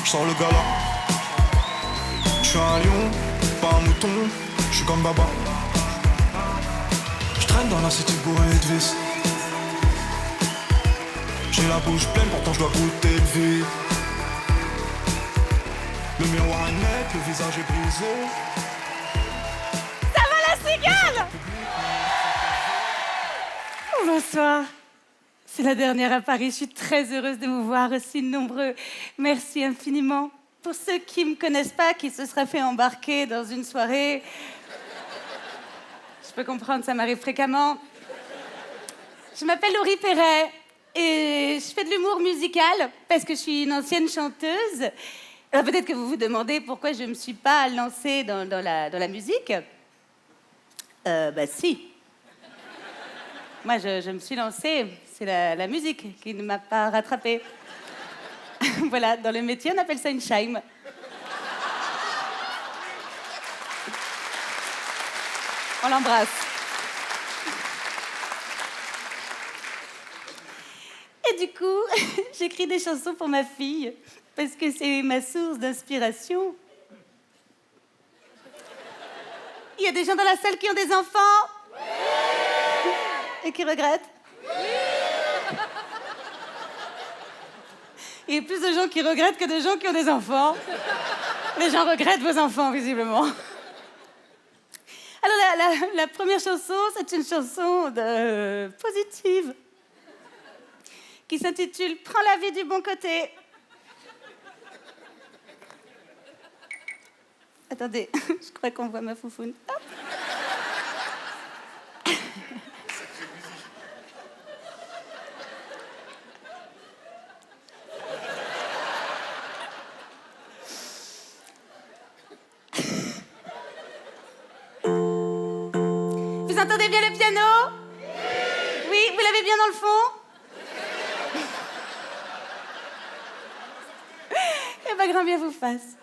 je sors le gala. Je suis un lion, pas un mouton, je suis comme Baba. Je traîne dans la cité bourrée de vis. J'ai la bouche pleine, pourtant je dois goûter de vie. Le miroir est net, le visage est brisé. Ça va la cigale? Bonsoir. C'est la dernière à Paris. Je suis très heureuse de vous voir aussi nombreux. Merci infiniment. Pour ceux qui ne me connaissent pas, qui se seraient fait embarquer dans une soirée, je peux comprendre, ça m'arrive fréquemment. Je m'appelle Laurie Perret et je fais de l'humour musical parce que je suis une ancienne chanteuse. Alors peut-être que vous vous demandez pourquoi je ne me suis pas lancée dans la musique. Si. Moi, je me suis lancée, c'est la musique qui ne m'a pas rattrapée. Voilà, dans le métier, on appelle ça une chime. On l'embrasse. Et du coup, j'écris des chansons pour ma fille, parce que c'est ma source d'inspiration. Il y a des gens dans la salle qui ont des enfants? Oui! Et qui regrettent? Oui! Il y a plus de gens qui regrettent que de gens qui ont des enfants. Les gens regrettent vos enfants, visiblement. Alors, la première chanson, c'est une chanson positive qui s'intitule « Prends la vie du bon côté ». Attendez, je crois qu'on voit ma foufoune. Hop. Vous entendez bien le piano? Oui, vous l'avez bien dans le fond? Eh ben, grand bien vous fasse.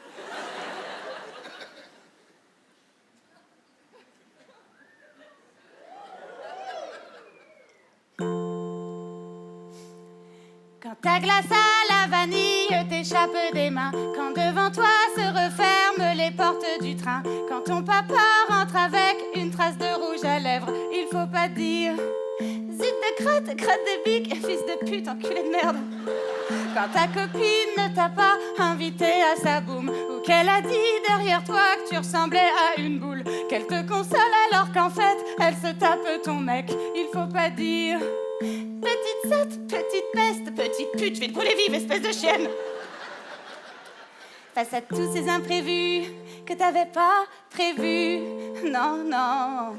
Quand ta glace à la vanille t'échappe des mains, quand devant toi se referment les portes du train, quand ton papa rentre avec une trace de rouge à lèvres, il faut pas dire zut de crotte de bique, fils de pute, enculé de merde. Quand ta copine ne t'a pas invité à sa boum, ou qu'elle a dit derrière toi que tu ressemblais à une boule, qu'elle te console alors qu'en fait elle se tape ton mec, il faut pas dire petite sotte, petite peste, petite pute, je vais te brûler vive, espèce de chienne. Face à tous ces imprévus que t'avais pas prévus, non, non.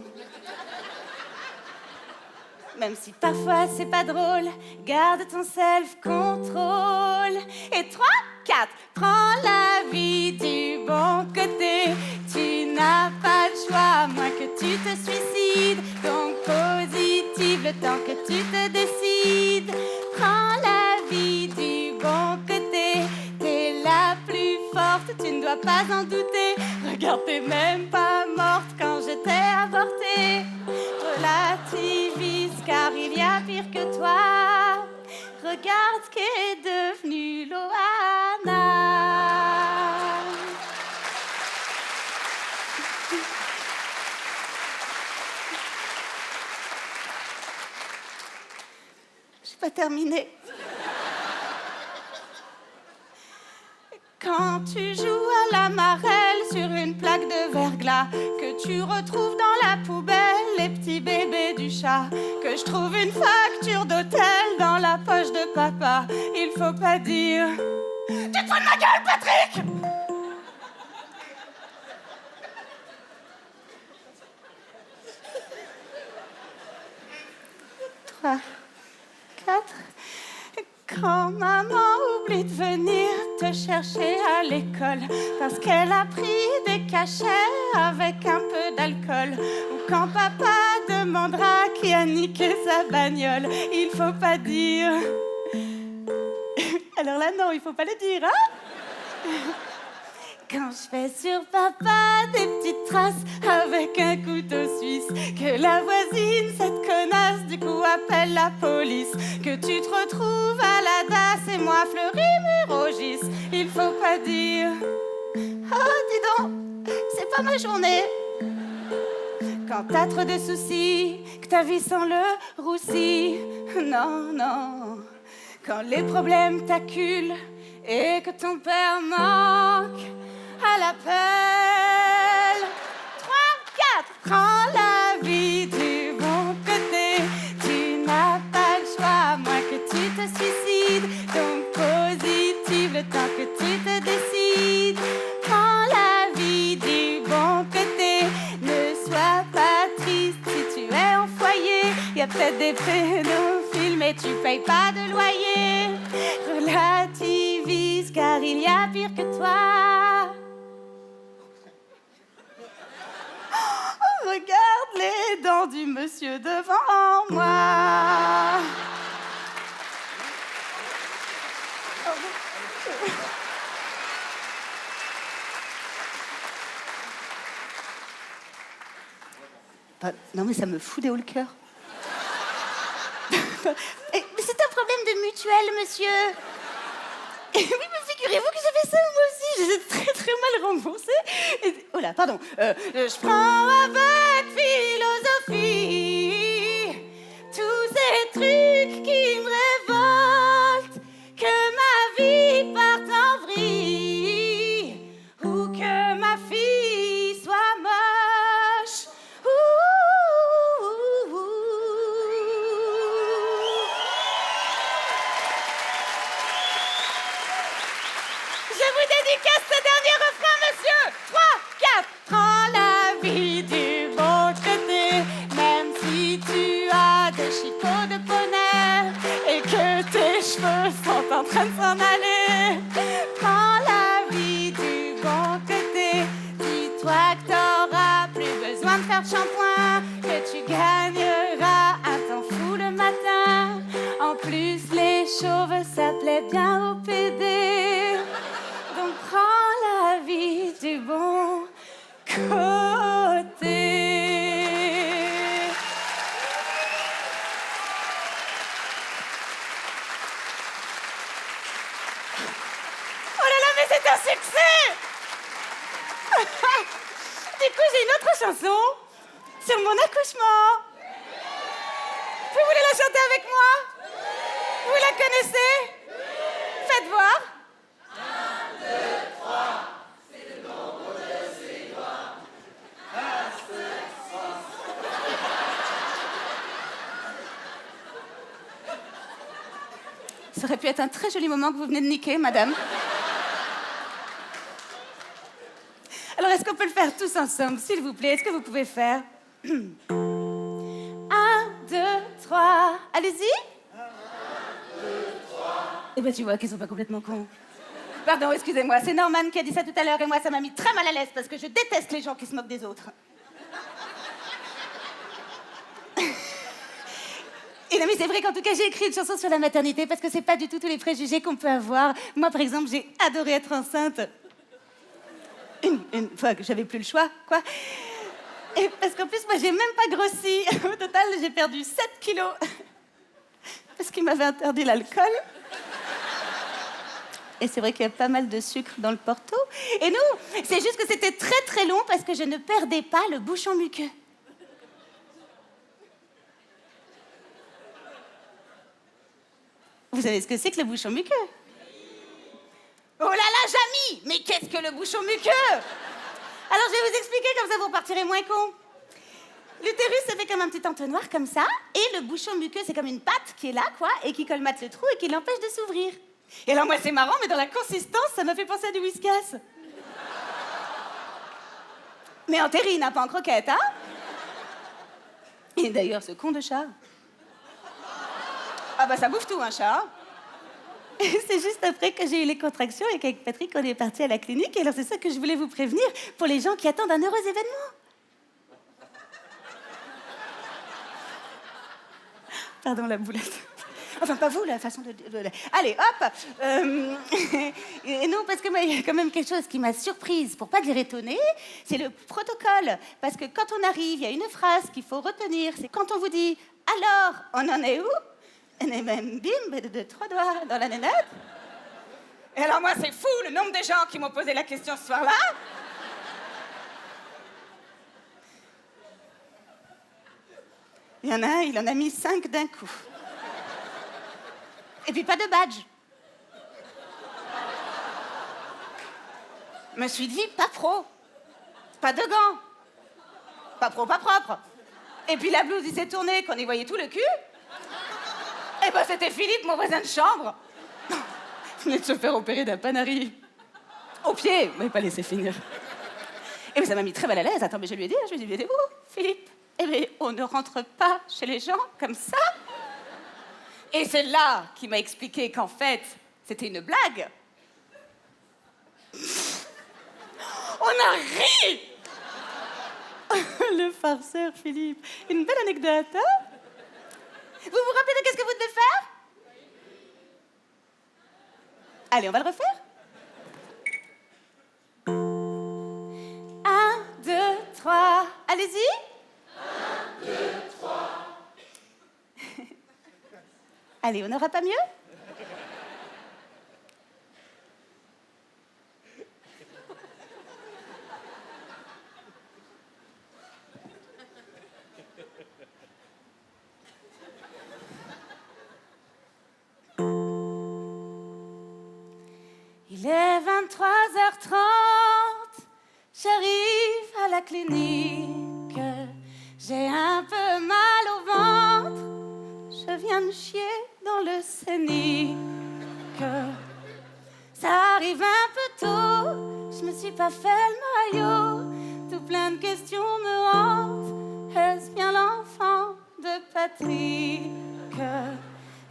Même si parfois c'est pas drôle, garde ton self-control. Et 3, 4, prends la vie du bon côté. Tu n'as pas le choix, à moins que tu te suicides. Donc positive le temps que tu te décides. Prends la vie du bon côté. T'es la plus forte, tu ne dois pas en douter. Regarde, t'es même pas morte quand je t'ai avorté. Relativise, car il y a pire que toi. Regarde ce qu'est devenu Loana. J'ai pas terminé. Quand tu joues à la marelle sur une plaque de verglas, que tu retrouves dans la poubelle les petits bébés du chat, que je trouve une facture d'hôtel dans la poche de papa, il faut pas dire tu te fous de ma gueule, Patrick! 3, 4. Quand maman oublie de venir te chercher à l'école parce qu'elle a pris des cachets avec un peu d'alcool, ou quand papa demandera qui a niqué sa bagnole, il faut pas dire alors là non, il faut pas le dire, hein. Quand je fais sur papa des petites traces avec un couteau suisse, que la voisine, cette connasse, du coup appelle la police, que tu te retrouves à la DAS et moi Fleury Mérogis, il faut pas à dire. Oh, dis donc, c'est pas ma journée. Quand t'as trop de soucis, que ta vie sent le roussi. Non, non. Quand les problèmes t'acculent et que ton père manque à l'appel. 3, 4, prends la vie du bon côté. Tu n'as pas le choix, à moins que tu te suicides. Donc positive le temps que tu te décides. Prends la vie du bon côté. Ne sois pas triste si tu es en foyer. Y a peut-être des pédophiles, mais tu payes pas de loyer. Relativise, car il y a pire que toi. Oh, regarde les dents du monsieur devant moi. Non, mais ça me fout des hauts le cœur. Mais c'est un problème de mutuelle, monsieur. Oui, mais figurez-vous que j'avais ça moi aussi. J'ai très très mal remboursé. Oh là, pardon. Je prends avec philosophie tous ces trucs qui me révoltent. Que ma vie parte en vrille ou que ma fille soit moche. Je vous dédicace ce dernier refrain, monsieur. 3, 4. Prends la vie du bon côté, même si tu as des chicots de poney et que tes cheveux sont en train de s'en aller. Prends la vie du bon côté. Dis-toi que t'auras plus besoin de faire de shampoing, que tu gagneras un temps fou le matin. En plus, les chauves, ça plaît bien au PD. Donc prends la vie du bon côté. Oh là là, mais c'est un succès. Du coup, j'ai une autre chanson sur mon accouchement. Vous voulez la chanter avec moi? Vous la connaissez? Faites voir. Ça aurait pu être un très joli moment que vous venez de niquer, madame. Alors, est-ce qu'on peut le faire tous ensemble, s'il vous plaît? Est-ce que vous pouvez faire 1, 2, 3. Allez-y. 1, 2, 3. Eh ben, tu vois qu'ils sont pas complètement cons. Pardon, excusez-moi, c'est Norman qui a dit ça tout à l'heure et moi, ça m'a mis très mal à l'aise parce que je déteste les gens qui se moquent des autres. Et non, mais c'est vrai qu'en tout cas, j'ai écrit une chanson sur la maternité parce que c'est pas du tout tous les préjugés qu'on peut avoir. Moi, par exemple, j'ai adoré être enceinte. Une fois que j'avais plus le choix, quoi. Et parce qu'en plus, moi, j'ai même pas grossi. Au total, j'ai perdu 7 kilos. Parce qu'il m'avait interdit l'alcool. Et c'est vrai qu'il y a pas mal de sucre dans le Porto. Et nous, c'est juste que c'était très très long parce que je ne perdais pas le bouchon muqueux. Vous savez ce que c'est que le bouchon muqueux? Oh là là, Jamy! Mais qu'est-ce que le bouchon muqueux? Alors je vais vous expliquer, comme ça vous repartirez moins con. L'utérus, ça fait comme un petit entonnoir comme ça, et le bouchon muqueux, c'est comme une patte qui est là, quoi, et qui colmate le trou et qui l'empêche de s'ouvrir. Et alors moi, c'est marrant, mais dans la consistance, ça m'a fait penser à du Whiskas. Mais en terrine, hein, pas en croquette, hein? Et d'ailleurs, ce con de chat. Ah bah ça bouffe tout, un chat. C'est juste après que j'ai eu les contractions et qu'avec Patrick, on est parti à la clinique. Et alors, c'est ça que je voulais vous prévenir pour les gens qui attendent un heureux événement. Pardon, la boulette. Enfin, pas vous, la façon de... Allez, hop. Et non, parce que moi, il y a quand même quelque chose qui m'a surprise, pour pas dire étonnée, c'est le protocole. Parce que quand on arrive, il y a une phrase qu'il faut retenir. C'est quand on vous dit « Alors, on en est où ?» Et même bim, de 3 doigts dans la nénette. Et alors moi, c'est fou, le nombre de gens qui m'ont posé la question ce soir-là. Il y en a un, il en a mis 5 d'un coup. Et puis pas de badge. Me suis dit, pas pro. Pas de gants. Pas pro, pas propre. Et puis la blouse, il s'est tournée, qu'on y voyait tout le cul. Et ben c'était Philippe, mon voisin de chambre. Il venait de se faire opérer d'un panari. Au pied, mais pas laissé finir. Et bien ça m'a mis très mal à l'aise. Attends, mais je lui ai dit, Philippe, eh bien, on ne rentre pas chez les gens comme ça. Et c'est là qu'il m'a expliqué qu'en fait, c'était une blague. On a ri. Le farceur, Philippe. Une belle anecdote, hein? Vous vous rappelez de qu'est-ce que vous devez faire? Allez, on va le refaire. 1, 2, 3. Allez-y. 1, 2, 3. Allez, on n'aura pas mieux? Il est 23h30, j'arrive à la clinique. J'ai un peu mal au ventre, je viens de chier dans le scénic. Ça arrive un peu tôt, je me suis pas fait le maillot. Tout plein de questions me hantent, est-ce bien l'enfant de Patrick?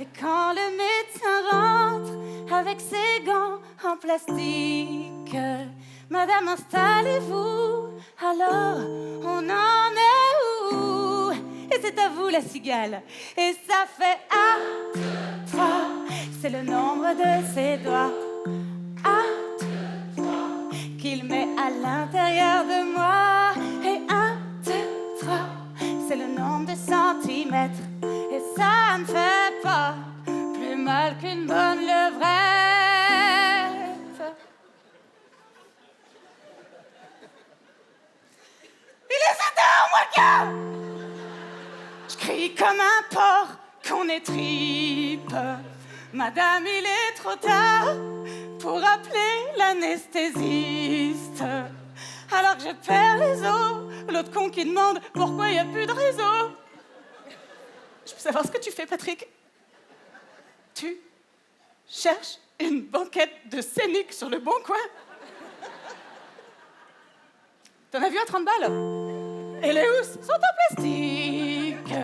Et quand le médecin rentre avec ses gants en plastique, Madame, installez-vous, alors on en est où? Et c'est à vous la cigale, et ça fait 1, 2, 3, c'est le nombre de ses doigts. 1, 2, 3, qu'il met à l'intérieur de moi. Et 1, 2, 3, c'est le nombre de centimètres. Et ça ne fait pas plus mal qu'une bonne levrette. Il est 7h moins le quart. Je crie comme un porc qu'on étripe. Madame, il est trop tard pour appeler l'anesthésiste. Alors que je perds les os, l'autre con qui demande pourquoi il n'y a plus de réseau. Je peux savoir ce que tu fais, Patrick? Tu cherches une banquette de scénic sur le bon coin? T'en as vu à 30 balles? Et les housses sont en plastique.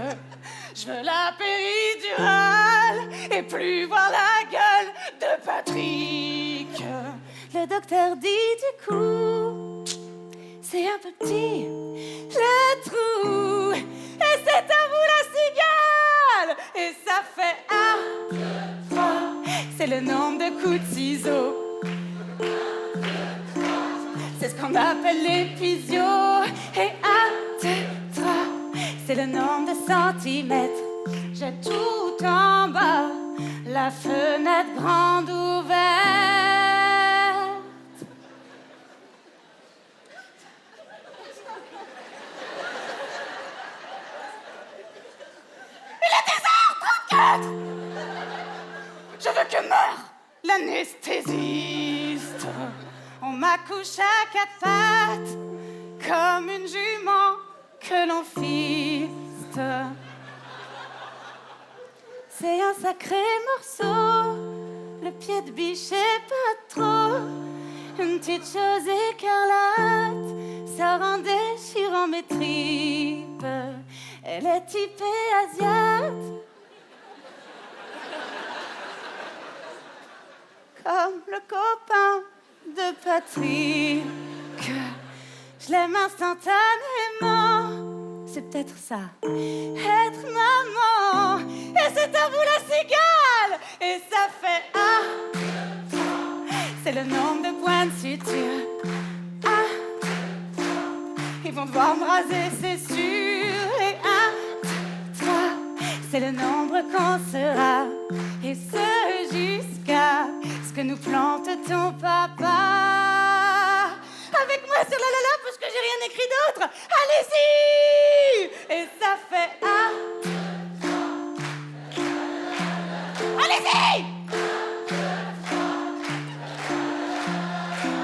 Je veux la péridurale et plus voir la gueule de Patrick. Le docteur dit du coup, c'est un peu petit, le trou. Et c'est à vous la cigale. Et ça fait 1, 2, 3, c'est le nombre de coups de ciseaux. C'est ce qu'on appelle l'épisio. Et 1, 2, 3, c'est le nombre de centimètres. J'ai tout en bas, la fenêtre grande ouverte. Il est 10h34. Je veux que meure l'anesthésiste. On m'accouche à 4 pattes, comme une jument que l'on fiste. C'est un sacré morceau, le pied de biche est pas trop. Une petite chose écarlate, ça rend déchirant mes tripes. Elle est typée asiate, comme le copain de Patrick. Je l'aime instantanément, c'est peut-être ça, être maman. Et c'est à vous la cigale. Et ça fait 1, 2, 3, c'est le nombre de points de suture. 1, 2, 3, ils vont devoir me raser, c'est sûr. Et 1, 2, 3, c'est le nombre qu'on sera. Et ce jusqu'à ce que nous plante ton papa. Avec moi sur la la la, parce que j'ai rien écrit d'autre. Allez-y! Et ça fait ah. Allez-y!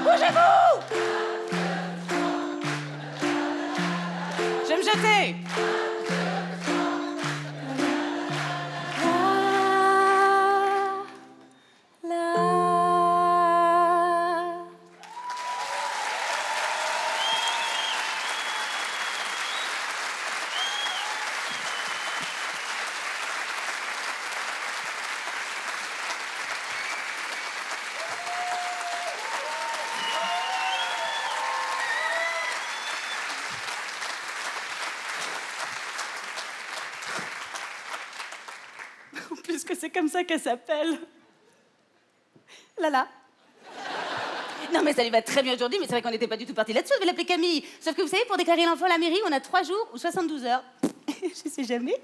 Bougez-vous! Je vais me jeter. Puisque c'est comme ça qu'elle s'appelle. Lala. Non, mais ça lui va très bien aujourd'hui, mais c'est vrai qu'on n'était pas du tout parti là-dessus. On devait l'appeler Camille. Sauf que vous savez, pour déclarer l'enfant à la mairie, on a 3 jours ou 72 heures. Je sais jamais.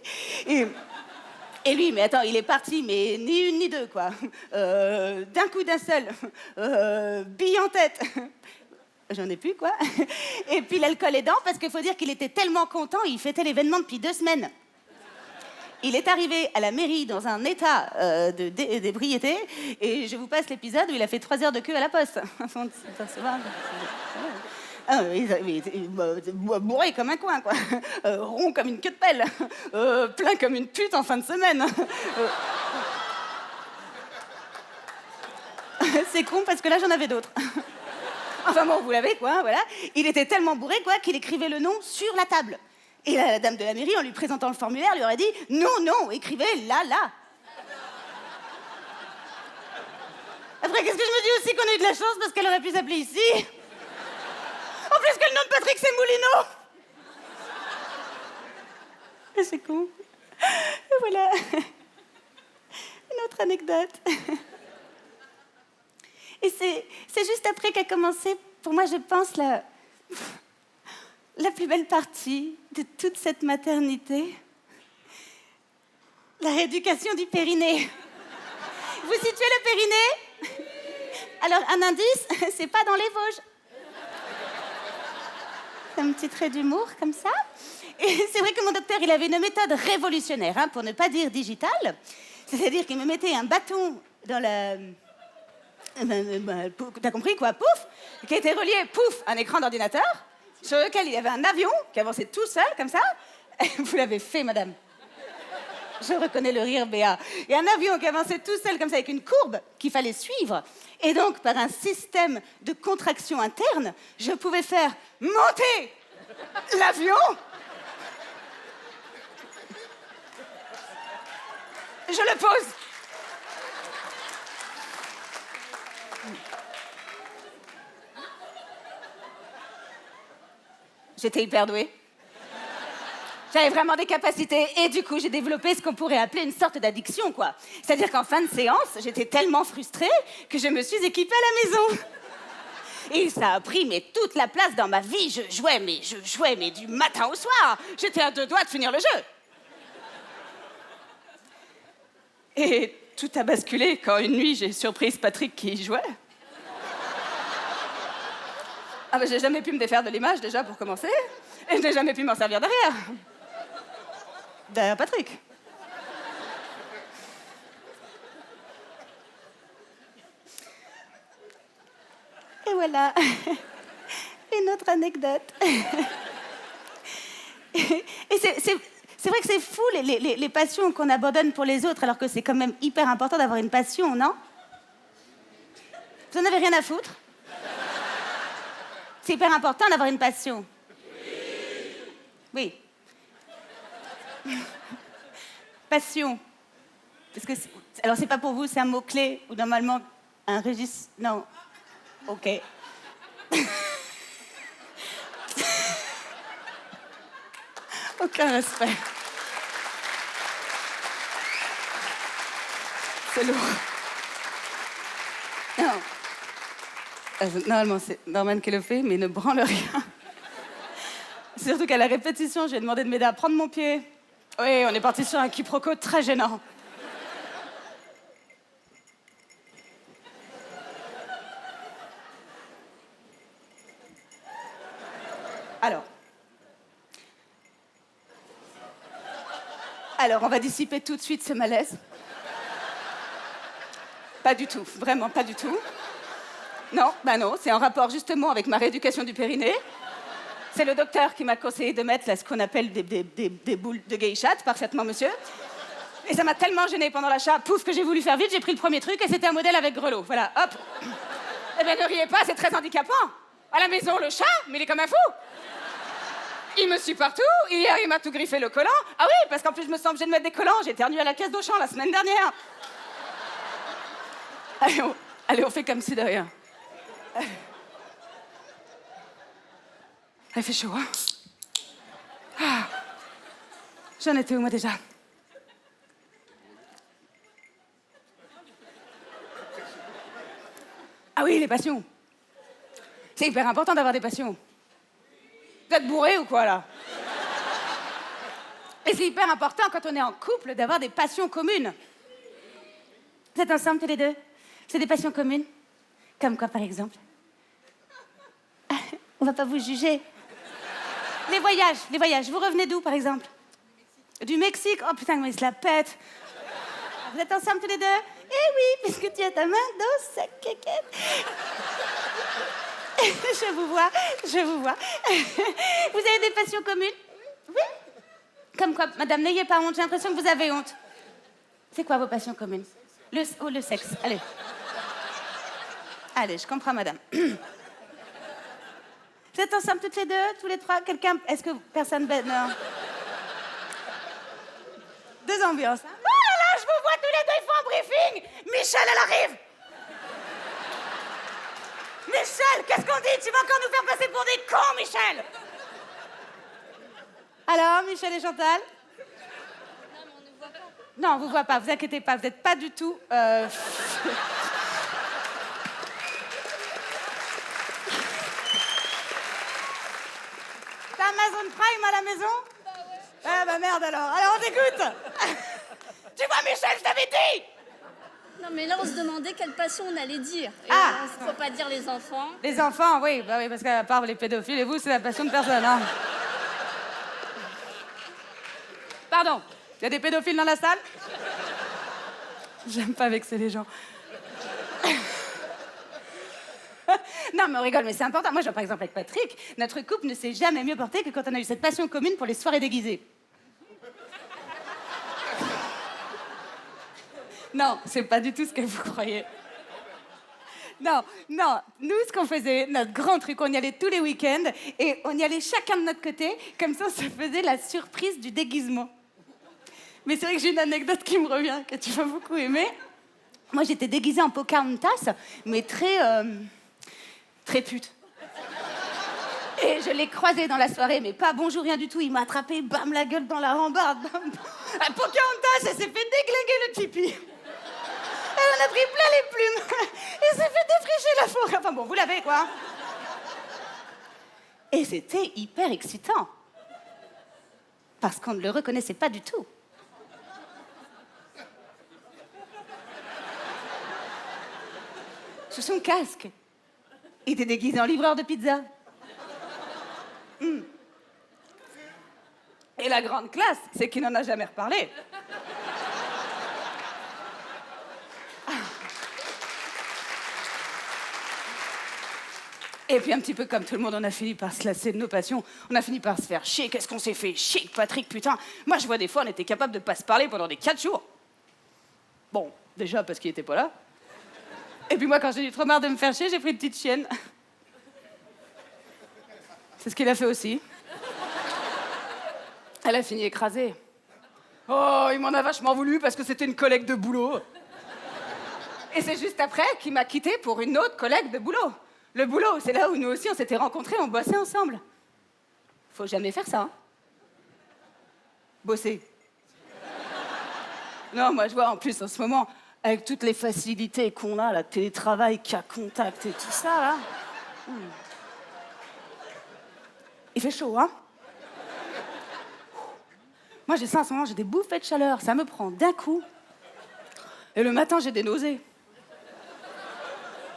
Et lui, mais attends, il est parti, mais ni une ni deux, quoi. D'un coup, d'un seul. Bille en tête. J'en ai plus, quoi. Et puis l'alcool aidant, parce qu'il faut dire qu'il était tellement content, il fêtait l'événement depuis 2 semaines. Il est arrivé à la mairie dans un état d'ébriété, et je vous passe l'épisode où il a fait 3 heures de queue à la poste. Avant de s'apercevoir. Il était bourré comme un coin, quoi. Rond comme une queue de pelle. Plein comme une pute en fin de semaine. C'est con parce que là, j'en avais d'autres. Enfin bon, vous l'avez, quoi, voilà. Il était tellement bourré, quoi, qu'il écrivait le nom sur la table. Et la dame de la mairie, en lui présentant le formulaire, lui aurait dit « Non, non, écrivez là, là ». Après, qu'est-ce que je me dis aussi qu'on a eu de la chance parce qu'elle aurait pu s'appeler ici. En plus que le nom de Patrick, c'est Moulineau. Et c'est con. Et voilà. Une autre anecdote. Et c'est juste après qu'a commencé, pour moi, je pense, la plus belle partie de toute cette maternité. La rééducation du périnée. Vous situez le périnée? Alors, un indice, c'est pas dans les Vosges. Un petit trait d'humour, comme ça. Et c'est vrai que mon docteur, il avait une méthode révolutionnaire, hein, pour ne pas dire digitale. C'est-à-dire qu'il me mettait un bâton dans la... T'as compris, quoi? Pouf! Qui était relié, pouf, à un écran d'ordinateur, sur lequel il y avait un avion qui avançait tout seul, comme ça. Vous l'avez fait, madame. Je reconnais le rire, Béa. Et un avion qui avançait tout seul, comme ça, avec une courbe qu'il fallait suivre. Et donc, par un système de contraction interne, je pouvais faire monter l'avion. Je le pose. J'étais hyper douée. J'avais vraiment des capacités et du coup, j'ai développé ce qu'on pourrait appeler une sorte d'addiction, quoi. C'est-à-dire qu'en fin de séance, j'étais tellement frustrée que je me suis équipée à la maison. Et ça a pris toute la place dans ma vie. Je jouais du matin au soir. J'étais à 2 doigts de finir le jeu. Et tout a basculé quand une nuit, j'ai surprise Patrick qui y jouait. Ah ben, j'ai jamais pu me défaire de l'image, déjà, pour commencer. Et je n'ai jamais pu m'en servir derrière. Derrière Patrick. Et voilà. Une autre anecdote. Et c'est vrai que c'est fou, les passions qu'on abandonne pour les autres, alors que c'est quand même hyper important d'avoir une passion, non? Vous en avez rien à foutre? C'est hyper important d'avoir une passion. Oui. Passion. Parce que alors, c'est pas pour vous, c'est un mot-clé, ou normalement, un registre... Non. OK. Aucun respect. C'est lourd. Non. Normalement, c'est Norman qui le fait, mais il ne branle rien. Surtout qu'à la répétition, je lui ai demandé de m'aider à prendre mon pied. Oui, on est parti sur un quiproquo très gênant. Alors, on va dissiper tout de suite ce malaise. Pas du tout, vraiment pas du tout. Non, non, c'est en rapport justement avec ma rééducation du périnée. C'est le docteur qui m'a conseillé de mettre là, ce qu'on appelle des boules de geisha, parfaitement monsieur. Et ça m'a tellement gênée pendant l'achat, pouf, que j'ai voulu faire vite, j'ai pris le premier truc et c'était un modèle avec grelot. Voilà, hop. Eh bien, ne riez pas, c'est très handicapant. À la maison, le chat, mais il est comme un fou. Il me suit partout. Hier, il m'a tout griffé le collant. Ah oui, parce qu'en plus, je me sens obligée de mettre des collants. J'ai éternué à la caisse d'Auchan la semaine dernière. Allez, on fait comme si de rien. Il fait chaud, hein? Ah. J'en étais où, moi, déjà? Ah oui, les passions. C'est hyper important d'avoir des passions. Vous êtes bourré ou quoi, là? Et c'est hyper important, quand on est en couple, d'avoir des passions communes. Vous êtes ensemble, tous les deux? C'est des passions communes? Comme quoi, par exemple? On va pas vous juger. Les voyages. Vous revenez d'où, par exemple? Du Mexique? Oh putain, mais il se la pète. Vous êtes ensemble tous les deux? Eh oui, puisque tu as ta main dans sa quéquette. Je vous vois. Vous avez des passions communes? Oui. Comme quoi, madame, n'ayez pas honte, j'ai l'impression que vous avez honte. C'est quoi vos passions communes? Le sexe, allez. Allez, je comprends, madame. Vous êtes ensemble toutes les deux, tous les trois? Quelqu'un... Est-ce que personne... Non. Deux ambiances. Hein? Oh là là, je vous vois tous les deux, ils font un briefing. Michel, elle arrive. Michel, qu'est-ce qu'on dit? Tu vas encore nous faire passer pour des cons, Michel? Alors, Michel et Chantal? Non, mais on ne voit pas. Non, on vous voit pas, vous inquiétez pas, vous n'êtes pas du tout... T'as Amazon Prime à la maison? Bah ouais. Ah bah merde alors on t'écoute. Tu vois Michel, je t'avais dit. Non, mais là, on se demandait quelle passion on allait dire. Et faut pas dire les enfants. Les enfants, oui, bah oui, parce qu'à part les pédophiles et vous, c'est la passion de personne, hein. Pardon, il y a des pédophiles dans la salle? J'aime pas vexer les gens. Non, mais on rigole, mais c'est important. Moi, je vois par exemple avec Patrick, notre couple ne s'est jamais mieux porté que quand on a eu cette passion commune pour les soirées déguisées. Non, c'est pas du tout ce que vous croyez. Non, nous, ce qu'on faisait, notre grand truc, on y allait tous les week-ends et on y allait chacun de notre côté, comme ça, on se faisait la surprise du déguisement. Mais c'est vrai que j'ai une anecdote qui me revient, que tu vas beaucoup aimer. Moi, j'étais déguisée en Pocahontas, mais très pute. Et je l'ai croisé dans la soirée, mais pas bonjour, rien du tout. Il m'a attrapé, bam, la gueule dans la rambarde. Pocahontas, elle s'est fait déglinguer le tipi. Elle en a pris plein les plumes. Et s'est fait défricher la forêt. Enfin bon, vous l'avez, quoi. Et c'était hyper excitant. Parce qu'on ne le reconnaissait pas du tout. Sous son casque, il était déguisé en livreur de pizza. Et la grande classe, c'est qu'il n'en a jamais reparlé. Et puis un petit peu comme tout le monde, on a fini par se lasser de nos passions. On a fini par se faire chier. Qu'est-ce qu'on s'est fait chier, Patrick, putain. Moi, je vois des fois, on était capable de pas se parler pendant des 4 jours. Bon, déjà parce qu'il était pas là. Et puis moi, quand j'ai eu trop marre de me faire chier, j'ai pris une petite chienne. C'est ce qu'il a fait aussi. Elle a fini écrasée. Oh, il m'en a vachement voulu parce que c'était une collègue de boulot. Et c'est juste après qu'il m'a quittée pour une autre collègue de boulot. Le boulot, c'est là où nous aussi on s'était rencontrés, on bossait ensemble. Faut jamais faire ça, hein. Bosser. Non, moi je vois en plus en ce moment, avec toutes les facilités qu'on a, la télétravail, cas contact et tout ça, là. Il fait chaud, hein? Moi j'ai ça en ce moment, j'ai des bouffées de chaleur, ça me prend d'un coup. Et le matin, j'ai des nausées.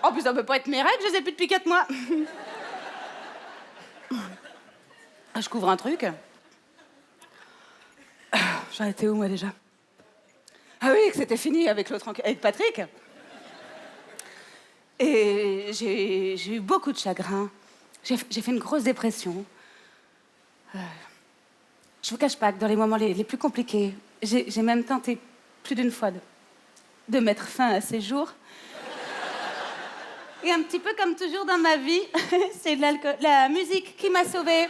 En plus, ça peut pas être mes règles, je les ai plus depuis 4 mois. Je couvre un truc. J'en étais où, moi, déjà? Ah oui, que c'était fini avec l'autre, avec Patrick. Et j'ai eu beaucoup de chagrin. J'ai fait une grosse dépression. Je vous cache pas que dans les moments les plus compliqués, j'ai même tenté plus d'une fois de mettre fin à ces jours. Et un petit peu comme toujours dans ma vie, c'est la musique qui m'a sauvée.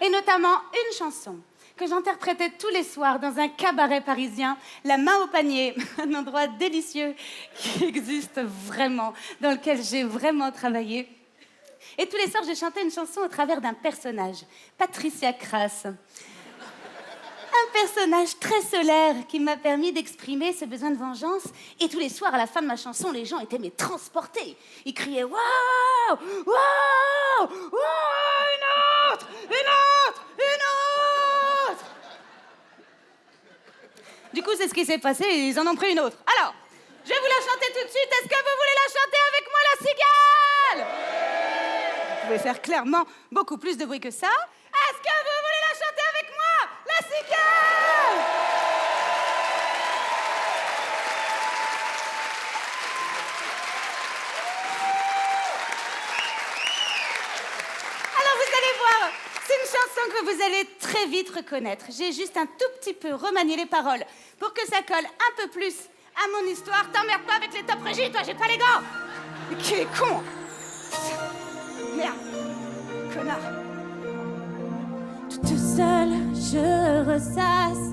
Et notamment une chanson que j'interprétais tous les soirs dans un cabaret parisien, La Main au Panier, un endroit délicieux qui existe vraiment, dans lequel j'ai vraiment travaillé. Et tous les soirs, je chantais une chanson au travers d'un personnage, Patricia Crass. Un personnage très solaire qui m'a permis d'exprimer ce besoin de vengeance. Et tous les soirs, à la fin de ma chanson, les gens étaient transportés. Ils criaient « Waouh! Waouh! Waouh! Une autre! Une autre! Une autre !» Du coup, c'est ce qui s'est passé et ils en ont pris une autre. Alors, je vais vous la chanter tout de suite. Est-ce que vous voulez la chanter avec moi, la cigale? Vous pouvez faire clairement beaucoup plus de bruit que ça. Est-ce que vous voulez la chanter avec moi, la cigale? Alors vous allez voir, c'est une chanson que vous allez très vite reconnaître. J'ai juste un tout petit peu remanié les paroles pour que ça colle un peu plus à mon histoire. T'emmerdes pas avec les top régis, toi, j'ai pas les gants. Mais qui est con? Merde, connard. Toute seule, je ressasse.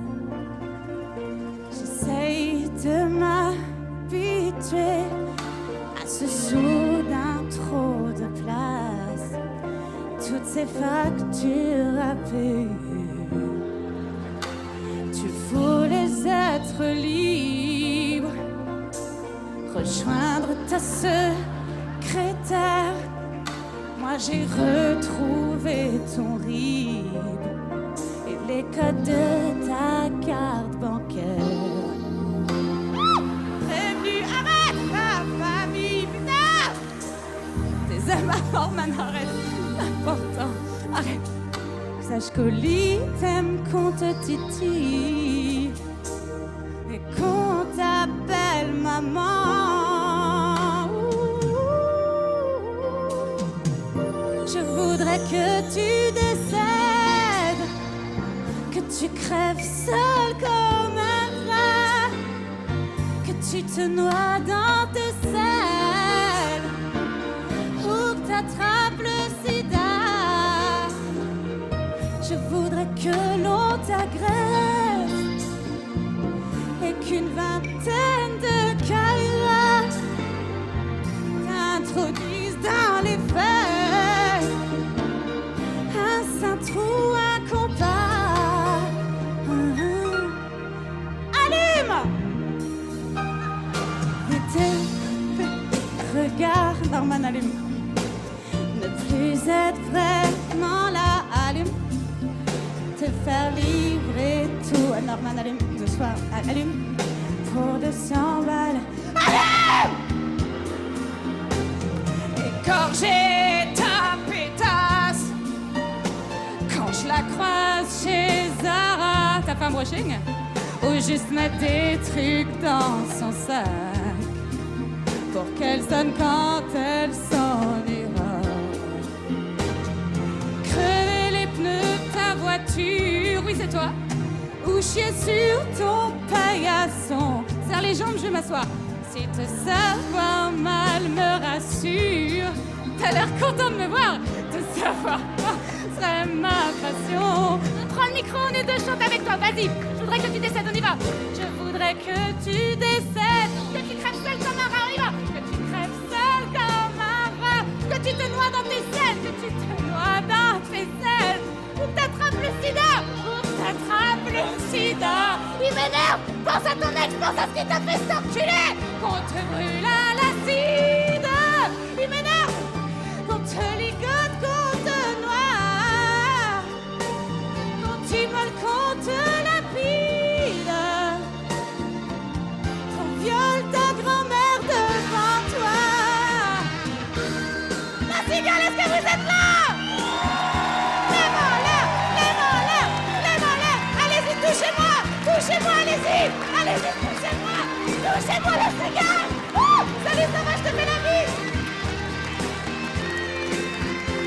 J'essaye de m'habituer à ce soudain trop de place. Toutes ces factures à payer. Tu voulais être libre, rejoindre ta secrétaire. Moi j'ai retrouvé ton RIB et les codes de ta carte bancaire. Prévenu, arrête ta famille, putain! Tes amis man, arrête, important, arrête. Sache qu'au lit, t'aimes qu'on te titille et qu'on t'appelle maman. Je voudrais que tu décèdes, que tu crèves seul comme un rat, que tu te noies dans tes selles ou que t'attrapes le sida. Je voudrais que l'on t'agresse et qu'une vingtaine de caïras t'introduisent dans les feuilles un cintre ou un compas. Allume! Et tes regards, Norman, allume. Ne plus être vraiment là, allume. Te faire livrer tout. Norman, allume. Ce soir, allume. Pour 200 balles. Allume! Égorger ta pétasse quand je la croise chez Zara. T'as fait un brushing? Ou juste mettre des trucs dans son sac pour qu'elle sonne quand elle s'en ira. Crever les pneus de ta voiture, oui c'est toi. Ou chier sur ton paillasson. Serre les jambes, je vais m'asseoir. Si te savoir mal me rassure, t'as l'air content de me voir. Te savoir pas serait ma passion. Prends le micro, on est deux, chante avec toi, vas-y. Je voudrais que tu décèdes, on y va. Je voudrais que tu décèdes, que tu crèves seul comme un rat, on y va. Que tu crèves seul comme un rat, que tu te noies dans tes selles, que tu te noies dans tes selles. Ou que t'attrapes le sida, ou que t'attrapes le sida. Il m'énerve, pense à ton ex, pense à ce qui t'a fait s'enculer. Qu'on te brûle à l'acide. Il m'énerve, qu'on te ligote, qu'on te noie, qu'on t'immole, qu'on te lapide, qu'on viole ta grand-mère devant toi. La cigale, est-ce que vous êtes là? C'est bon, touchez-moi, allez-y. Allez-y, touchez-moi. Touchez-moi la cigale. Oh, salut, ça va, je te fais la bise.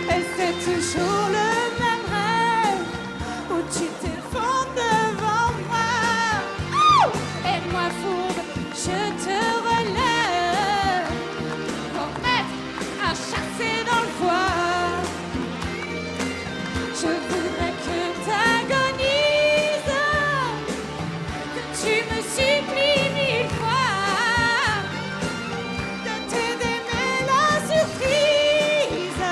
Et c'est toujours le même rêve où tu t'effondres devant moi. Oh, et moi, fourbe, je te relève pour mettre un chassé dans le foie. Je voudrais que t'agonises, que tu me supplies 1000 fois de te d'aimer la surprise.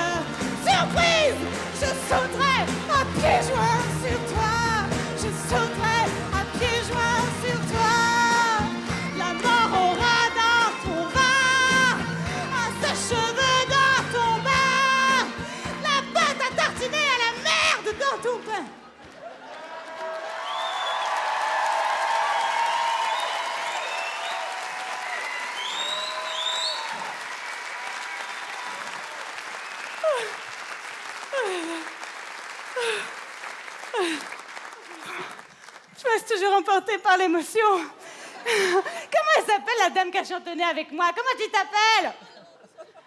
Surprise! Je sauterai à pieds joints sur toi. Je sauterai à pieds joints sur toi. La mort aura dans ton bar un sèche-cheveux dans ton bain, la pâte à tartiner à la merde dans ton pain. Je me laisse toujours emportée par l'émotion. Comment elle s'appelle, la dame qui a chantonné avec moi? Comment tu t'appelles?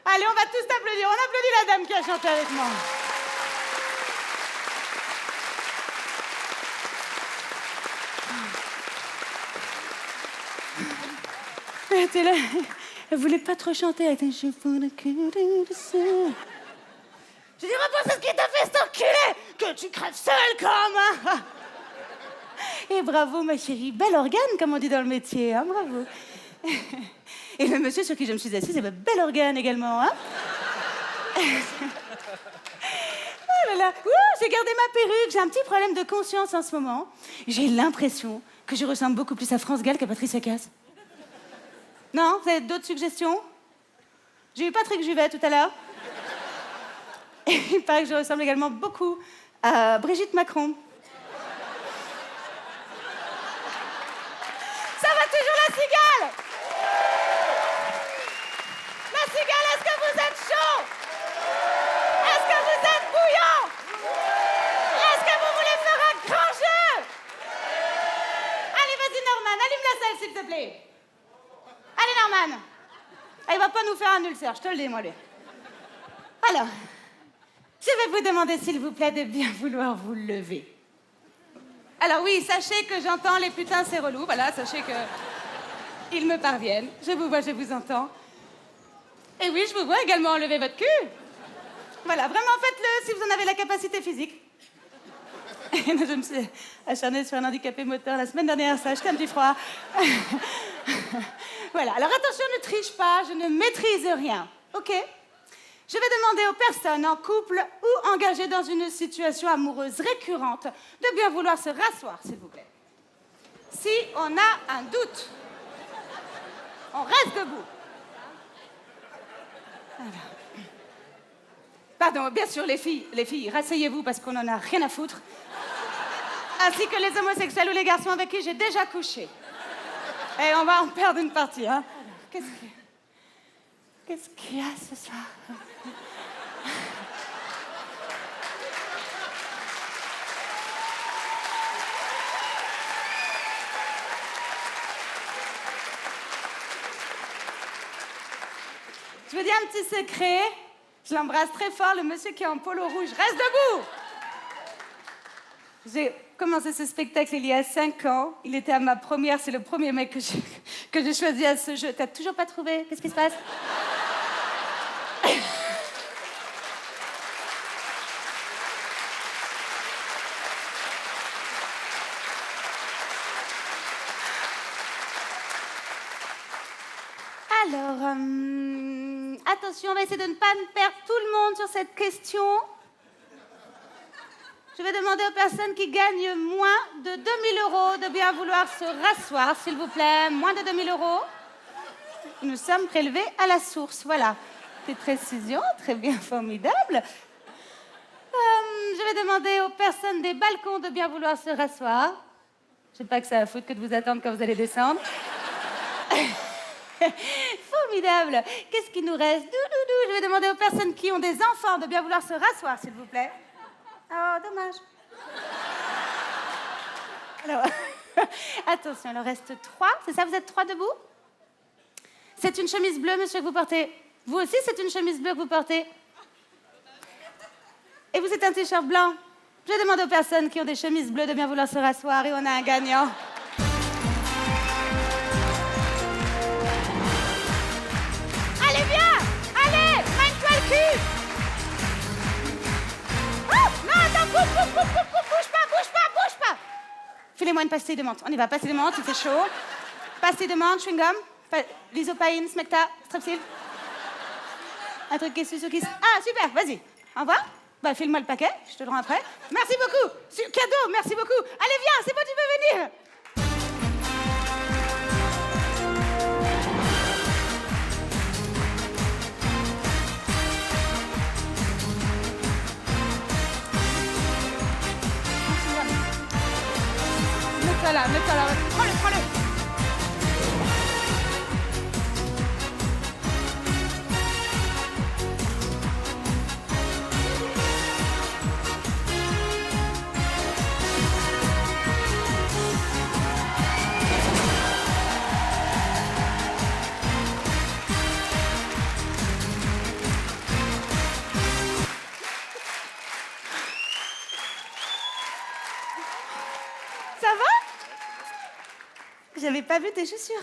Allez, on va tous t'applaudir. On applaudit la dame qui a chanté avec moi. Elle était là. Elle voulait pas trop chanter. Elle était... Je dis, repose ce qui t'a fait, cet enculé, que tu crèves seule comme un... Et bravo, ma chérie. Bel organe, comme on dit dans le métier, hein, bravo. Et le monsieur sur qui je me suis assise, c'est bel organe également, hein. Oh là là. J'ai gardé ma perruque. J'ai un petit problème de conscience en ce moment. J'ai l'impression que je ressemble beaucoup plus à France Gall qu'à Patricia Cass. Non? Vous avez d'autres suggestions? J'ai eu Patrick Juvet tout à l'heure. Et il paraît que je ressemble également beaucoup à Brigitte Macron. Ça va toujours, la cigale? La cigale, est-ce que vous êtes chaud? Est-ce que vous êtes bouillant? Est-ce que vous voulez faire un grand jeu? Allez, vas-y, Norman, allume la salle, s'il te plaît. Allez, Norman. Il va pas nous faire un ulcère, je te le dis, moi, lui. Alors... je vais vous demander, s'il vous plaît, de bien vouloir vous lever. Alors oui, sachez que j'entends les putains, c'est relou. Voilà, sachez que... ils me parviennent. Je vous vois, je vous entends. Et oui, je vous vois également enlever votre cul. Voilà, vraiment, faites-le si vous en avez la capacité physique. Je me suis acharnée sur un handicapé moteur la semaine dernière, ça a jeté un petit froid. Voilà, alors attention, ne triche pas, je ne maîtrise rien, ok? Je vais demander aux personnes en couple ou engagées dans une situation amoureuse récurrente de bien vouloir se rasseoir, s'il vous plaît. Si on a un doute, on reste debout. Voilà. Pardon, bien sûr, les filles, rasseyez-vous parce qu'on en a rien à foutre. Ainsi que les homosexuels ou les garçons avec qui j'ai déjà couché. Et on va en perdre une partie, hein. Qu'est-ce qu'il y a ce soir? Je vous dis un petit secret. Je l'embrasse très fort, le monsieur qui est en polo rouge. Reste debout! J'ai commencé ce spectacle il y a 5 ans. Il était à ma première. C'est le premier mec que j'ai choisi à ce jeu. T'as toujours pas trouvé? Qu'est-ce qui se passe? Alors, attention, on va essayer de ne pas perdre tout le monde sur cette question. Je vais demander aux personnes qui gagnent moins de 2 000 € de bien vouloir se rasseoir, s'il vous plaît. Moins de 2 000 €. Nous sommes prélevés à la source, voilà. Petite précision, très bien, formidable. Je vais demander aux personnes des balcons de bien vouloir se rasseoir. Je sais pas que ça a à foutre que de vous attendre quand vous allez descendre. Formidable. Qu'est-ce qui nous reste? Je vais demander aux personnes qui ont des enfants de bien vouloir se rasseoir, s'il vous plaît. Oh, dommage. Alors, Attention, il en reste 3. C'est ça, vous êtes 3 debout? C'est une chemise bleue, monsieur, que vous portez. Vous aussi, c'est une chemise bleue que vous portez. Et vous êtes un t-shirt blanc. Je demande aux personnes qui ont des chemises bleues de bien vouloir se rasseoir et on a un gagnant. Allez, viens! Allez! Mène-toi le cul! Oh! Non, attends, bouge pas! Filez-moi une pastille de menthe. On y va, pastille de menthe, il fait chaud. Pastille de menthe, chewing-gum, lysopaïne, smecta, strepsil. Un truc qui est sur qui... Ah, super, vas-y. Au revoir. Bah, file-moi le paquet, je te le rends après. Merci beaucoup. Cadeau, merci beaucoup. Allez, viens, c'est bon, tu peux venir. Mets-toi là. Prends-le. Ça va? J'avais pas vu tes chaussures.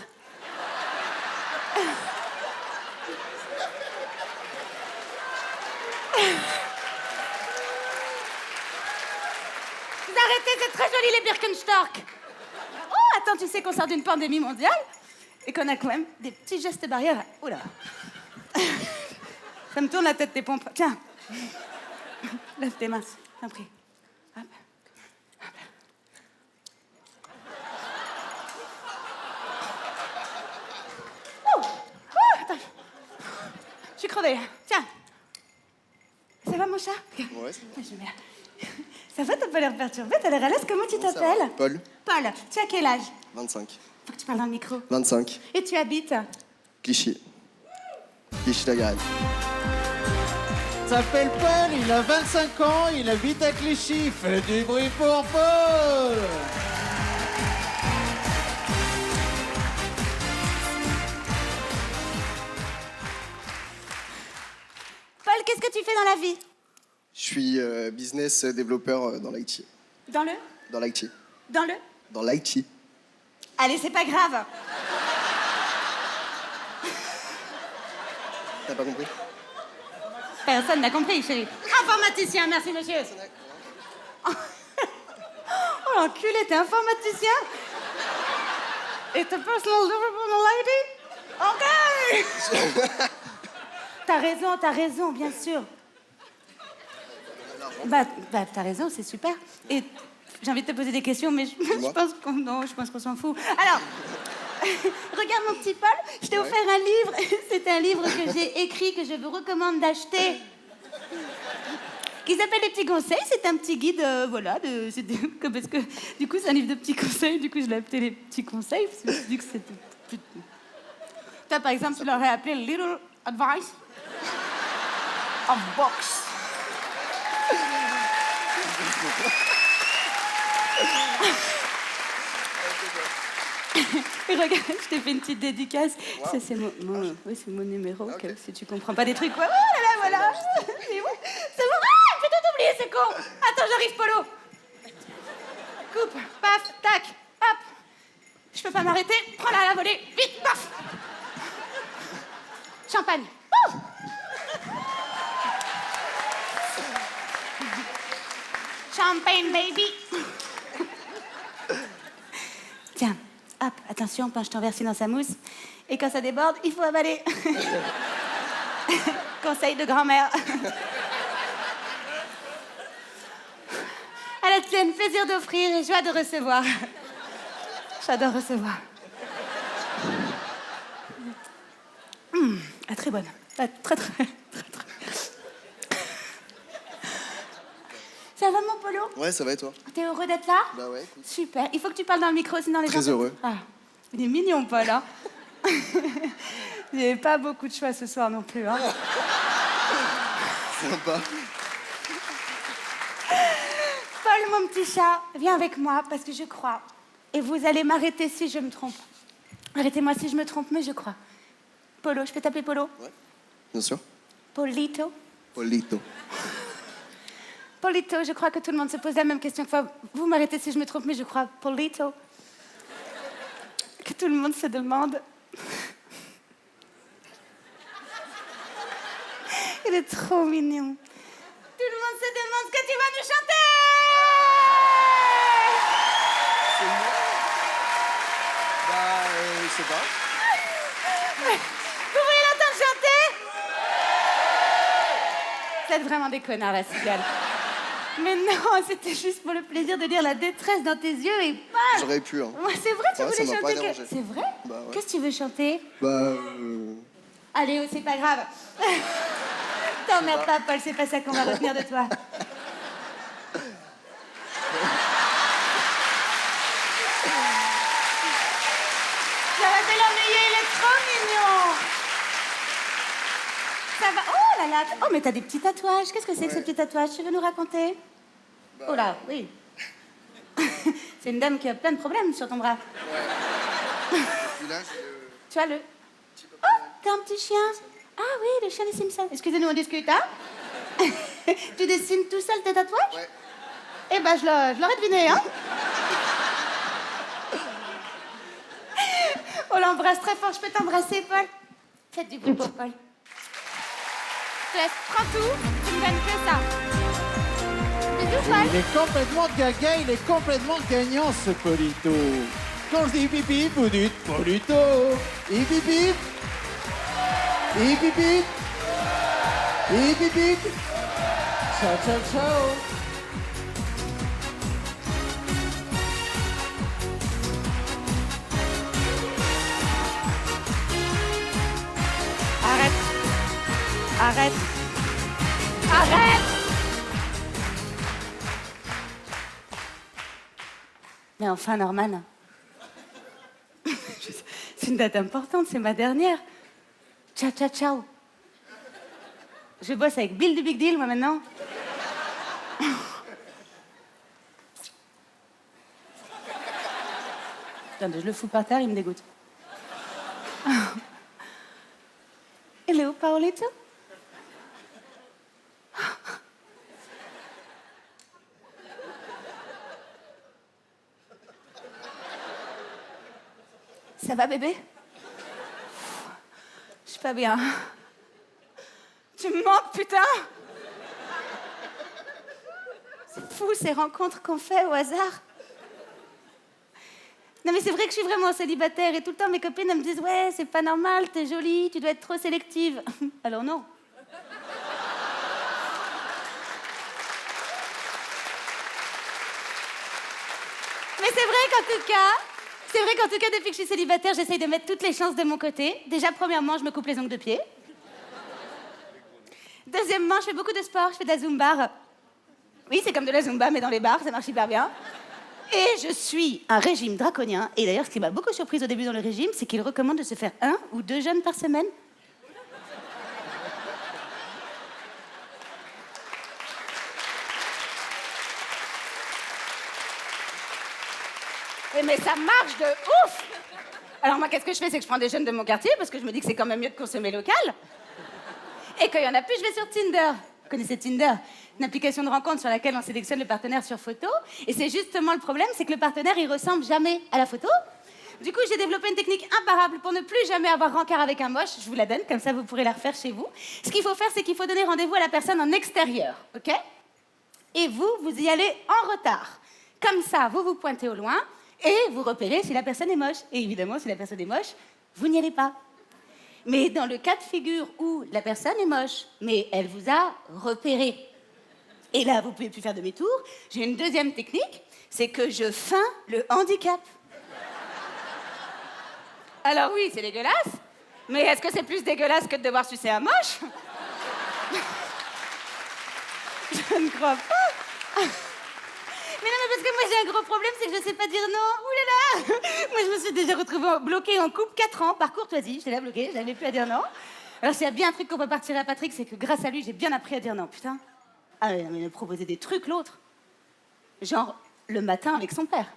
Vous arrêtez, c'est très joli les Birkenstock. Oh, attends, tu sais qu'on sort d'une pandémie mondiale et qu'on a quand même des petits gestes barrières. Oula. Ça me tourne la tête, tes pompes. Tiens. Lève tes mains, t'en prie. Hop. Attends. Je suis crevée. Tiens. Ça va, mon chat? Ouais. Ça va, t'as pas l'air perturbée, t'as l'air à l'aise. Comment tu t'appelles? Paul. Paul. Tu as quel âge? 25. Faut que tu parles dans le micro. 25. Et tu habites? Clichy. Clichy-la-Garenne. Il s'appelle Paul, il a 25 ans, il habite à Clichy. Fais du bruit pour Paul! Paul, qu'est-ce que tu fais dans la vie? Je suis business développeur dans l'IT. Dans le? Dans l'IT. Dans le? Dans l'IT. Allez, c'est pas grave. T'as pas compris? Personne n'a compris, chérie. Informaticien, merci, monsieur. Oh, l'enculé, t'es informaticien? Et t'es personal development lady? OK! T'as raison, bien sûr. Bah, t'as raison, c'est super. Et j'ai envie de te poser des questions, mais je pense qu'on s'en fout. Alors, regarde mon petit Paul, je t'ai offert un livre. C'est un livre que j'ai écrit, que je vous recommande d'acheter. Qui s'appelle Les petits conseils. C'est un petit guide, parce que du coup, c'est un livre de petits conseils. Du coup, je l'ai appelé Les petits conseils, parce que je me suis dit que c'était plus... Toi, par exemple, tu l'aurais appelé Little Advice of Box. Et regarde, je t'ai fait une petite dédicace. Wow. Ça, c'est mon numéro. Okay. Si tu comprends pas des trucs, ouais, voilà. C'est bon. Ah, j'ai tout oublié, c'est con. Attends, j'arrive, Polo. Coupe, paf, tac, hop. Je peux pas m'arrêter. Prends-la à la volée. Vite, paf. Champagne. Oh. Champagne, baby. Tiens, hop, attention, penche ton versi dans sa mousse. Et quand ça déborde, il faut avaler. Conseil de grand-mère. À la tienne, plaisir d'offrir et joie de recevoir. J'adore recevoir. Ah, très bonne. Ah, très. Ça va, mon Polo? Ouais, ça va et toi? T'es heureux d'être là? Bah ouais, écoute. Super. Il faut que tu parles dans le micro, sinon les gens... Très heureux. Ah, il est mignon, Paul, hein. Il n'y avait pas beaucoup de choix ce soir non plus, hein. Sympa. Paul, mon petit chat, viens avec moi, parce que je crois Et vous allez m'arrêter si je me trompe. Arrêtez-moi si je me trompe, mais je crois. Polo, je peux t'appeler Polo? Ouais, bien sûr. Polito? Polito. Polito, je crois que tout le monde se pose la même question que moi. Vous m'arrêtez si je me trompe, mais je crois. Polito. Que tout le monde se demande. Il est trop mignon. Tout le monde se demande ce que tu vas nous chanter. C'est moi? Bah, je sais pas. Vous voulez l'entendre chanter? Vous êtes vraiment des connards, la cigale. Mais non, c'était juste pour le plaisir de lire la détresse dans tes yeux et pas. J'aurais pu, hein. Ouais, c'est vrai, tu Ouais, ça voulais m'a pas chanter. dérangé. C'est vrai? Bah ouais. Qu'est-ce que tu veux chanter? Bah, Allez, oh, c'est pas grave. T'emmerdes pas, Paul, c'est pas ça qu'on va retenir de toi. J'arrête de l'ennuyer, il est trop mignon. Ça va? Oh là là. Oh, mais t'as des petits tatouages. Qu'est-ce que c'est que ces petits tatouages? Tu veux nous raconter? Oh là, oui. C'est une dame qui a plein de problèmes sur ton bras. là, Tu as le... Oh, t'as un petit chien. Ah oui, le chien des Simpsons. Excusez-nous, on discute, hein? Tu dessines tout seul tes tatouages? Ouais. Eh ben, je l'aurais deviné, hein? On l'embrasse très fort. Je peux t'embrasser, Paul? Faites du bruit pour Paul. Je te laisse. Prends tout. Tu me donnes que ça. Bisous, Paul. Il est complètement gaga, il est complètement gagnant, ce Polito. Quand je dis bip bip, vous dites Polito. Et bip bip. Et bip bip. Et bip bip. Ciao, ciao, ciao. Arrête. Arrête. Arrête. Mais enfin, Norman. C'est une date importante, c'est ma dernière. Ciao, ciao, ciao. Je bosse avec Bill du Big Deal, moi, maintenant. Putain, je le fous par terre, il me dégoûte. Hello, Paolito. Ça va, bébé? Je suis pas bien. Tu me manques, putain! C'est fou, ces rencontres qu'on fait au hasard. Non, mais c'est vrai que je suis vraiment célibataire et tout le temps, mes copines, elles me disent « Ouais, c'est pas normal, t'es jolie, tu dois être trop sélective. » Alors non. Mais c'est vrai qu'en tout cas, depuis que je suis célibataire, j'essaye de mettre toutes les chances de mon côté. Déjà, premièrement, je me coupe les ongles de pied. Deuxièmement, je fais beaucoup de sport, je fais de la Zumba. Oui, c'est comme de la Zumba, mais dans les bars, ça marche hyper bien. Et je suis un régime draconien. Et d'ailleurs, ce qui m'a beaucoup surprise au début dans le régime, c'est qu'il recommande de se faire 1 ou 2 jeûnes par semaine. Et mais ça marche de ouf! Alors moi, qu'est-ce que je fais? C'est que je prends des jeunes de mon quartier parce que je me dis que c'est quand même mieux de consommer local. Et qu'il y en a plus, je vais sur Tinder. Vous connaissez Tinder? Une application de rencontre sur laquelle on sélectionne le partenaire sur photo. Et c'est justement le problème, c'est que le partenaire, il ressemble jamais à la photo. Du coup, j'ai développé une technique imparable pour ne plus jamais avoir rencard avec un moche. Je vous la donne, comme ça vous pourrez la refaire chez vous. Ce qu'il faut faire, c'est qu'il faut donner rendez-vous à la personne en extérieur, ok? Et vous y allez en retard. Comme ça, vous vous pointez au loin et vous repérez si la personne est moche. Et évidemment, si la personne est moche, vous n'y allez pas. Mais dans le cas de figure où la personne est moche, mais elle vous a repéré, et là, vous pouvez plus faire demi-tour, j'ai une deuxième technique, c'est que je feins le handicap. Alors oui, c'est dégueulasse, mais est-ce que c'est plus dégueulasse que de devoir sucer un moche? Je ne crois pas. Mais non, mais parce que moi j'ai un gros problème, c'est que je sais pas dire non. Ouh là là. Moi je me suis déjà retrouvée bloquée en couple 4 ans par courtoisie. J'étais là bloquée, j'arrivais plus à dire non. Alors s'il y a bien un truc qu'on peut partir à Patrick, c'est que grâce à lui, j'ai bien appris à dire non, putain. Ah mais il me proposait des trucs l'autre. Genre le matin avec son père.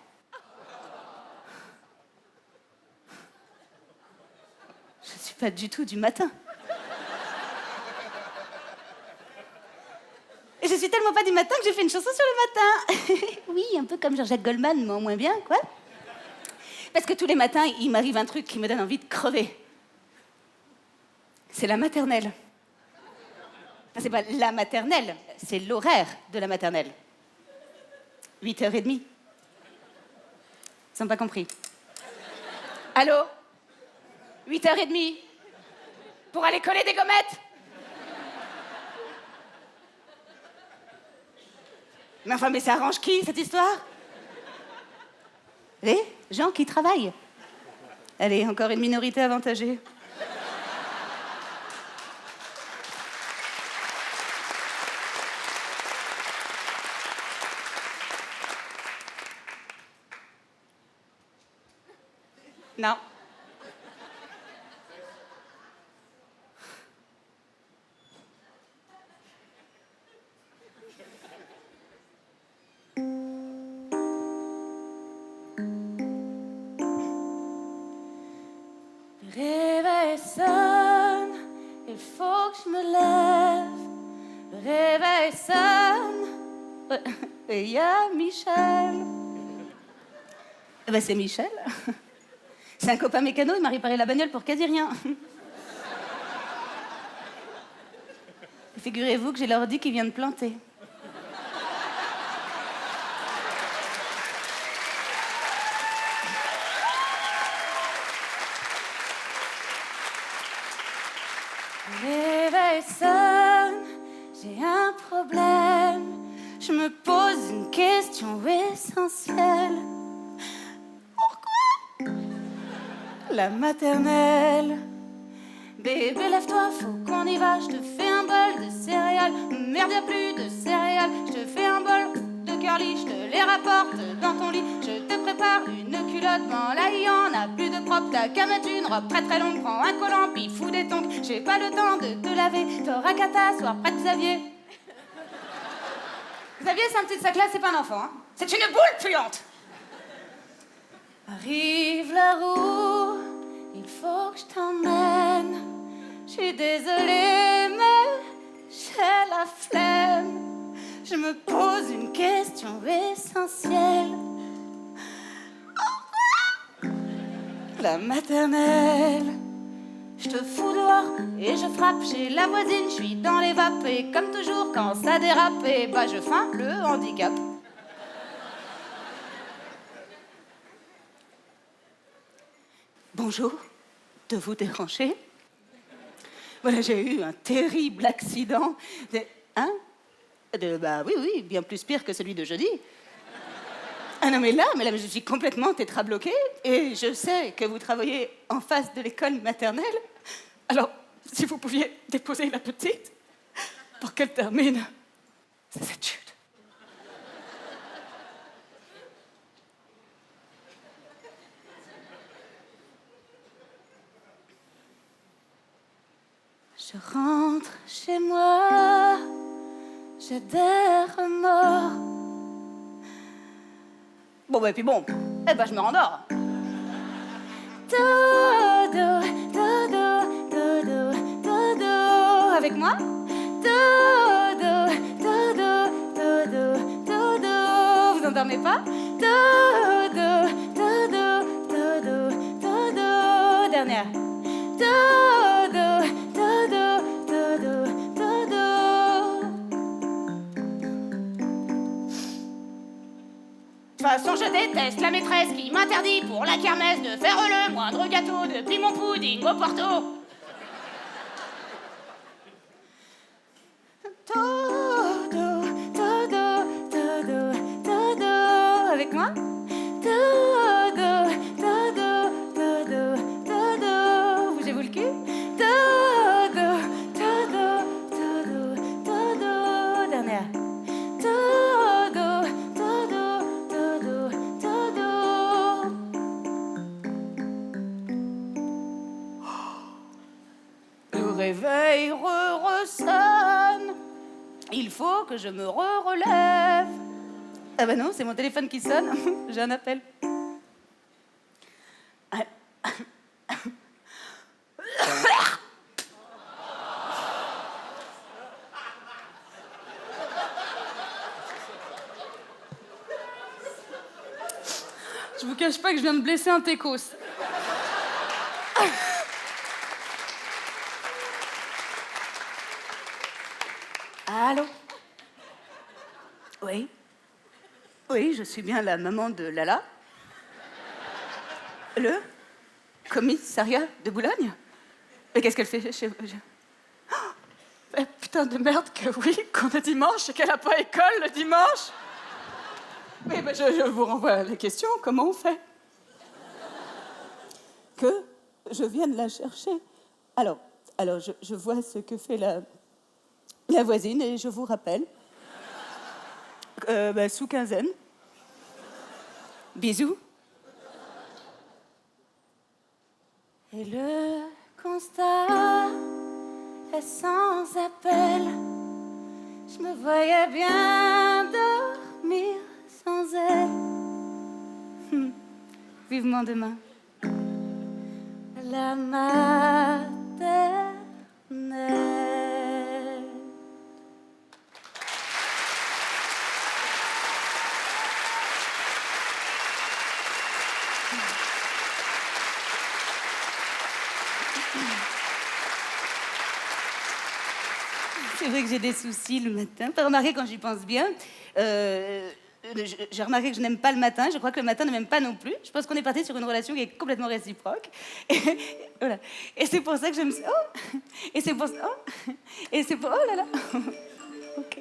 pas du tout du matin. Et je suis tellement pas du matin que j'ai fait une chanson sur le matin. Oui, un peu comme Jean-Jacques Goldman, mais en moins bien, quoi. Parce que tous les matins, il m'arrive un truc qui me donne envie de crever. C'est la maternelle. Enfin, c'est pas la maternelle, c'est l'horaire de la maternelle. 8h30. Ils n'ont pas compris. Allô? 8h30. Pour aller coller des gommettes? Mais enfin, mais ça arrange qui, cette histoire? Les gens qui travaillent. Allez, encore une minorité avantagée. Non. Le réveil sonne, il faut que je me lève. Le réveil sonne, et il y a Michel. Ben c'est Michel. C'est un copain mécano, il m'a réparé la bagnole pour quasi rien. Figurez-vous que j'ai l'ordi qui vient de planter. Le réveil sonne, j'ai un problème. Je me pose une question essentielle. La maternelle. Bébé, lève-toi, faut qu'on y va. Je te fais un bol de céréales. Merde, y'a plus de céréales. Je te fais un bol de curly. Je te les rapporte dans ton lit. Je te prépare une culotte. Bon, là, il y en a plus de propre. T'as qu'à mettre une robe très très longue. Prends un collant, puis fous des tongs. J'ai pas le temps de te laver. T'auras qu'à t'asseoir près de Xavier. Xavier, c'est un petit sac là, c'est pas un enfant. Hein. C'est une boule puante. Arrive la roue, il faut que je t'emmène. Je suis désolée, mais j'ai la flemme. Je me pose une question essentielle. La maternelle. Je te fous dehors et je frappe chez la voisine. Je suis dans les vapes et comme toujours quand ça dérape, et bah je feins le handicap. Bonjour, de vous déranger. Voilà, j'ai eu un terrible accident. Bah oui, bien plus pire que celui de jeudi. Ah non, mais là, je suis complètement tétrabloquée et je sais que vous travaillez en face de l'école maternelle. Alors, si vous pouviez déposer la petite pour qu'elle termine ses études. Je rentre chez moi, j'ai des remords. Bon, bah, puis bon, je me rendors. Dodo, dodo, dodo, dodo. Avec moi? Dodo, dodo, dodo, dodo. Vous endormez pas? Dodo, dodo, dodo, dodo. Dernière. Dodo, dodo, dodo, dodo. De toute façon, je déteste la maîtresse qui m'interdit pour la kermesse de faire le moindre gâteau depuis mon pudding au Porto. Dodo, dodo, dodo, dodo. Avec moi? Dodo, dodo, dodo, dodo. Bougez-vous le cul? Dodo, dodo, dodo, dodo. Dernière. Dodo, dodo, dodo, dodo. Le réveil ressonne. Il faut que je me relève. Ah bah non, c'est mon téléphone qui sonne. J'ai un appel. Je vous cache pas que je viens de blesser un técos. Allô? Oui? Oui, je suis bien la maman de Lala. Le commissariat de Boulogne? Mais qu'est-ce qu'elle fait chez vous? Putain de merde que oui, qu'on est dimanche et qu'elle n'a pas école le dimanche. Oui, ben je vous renvoie à la question, comment on fait? Que je vienne la chercher. Alors je vois ce que fait la voisine et je vous rappelle. Sous quinzaine. Bisous. Et le constat est sans appel. Je me voyais bien dormir sans elle. Vivement demain. La maternelle. C'est vrai que j'ai des soucis le matin. T'as remarqué quand j'y pense bien. J'ai remarqué que je n'aime pas le matin. Je crois que le matin ne m'aime pas non plus. Je pense qu'on est parti sur une relation qui est complètement réciproque. Et, voilà. Et c'est pour ça que je me suis... Oh. Et c'est pour... Oh. Et c'est pour... Oh là là. Ok.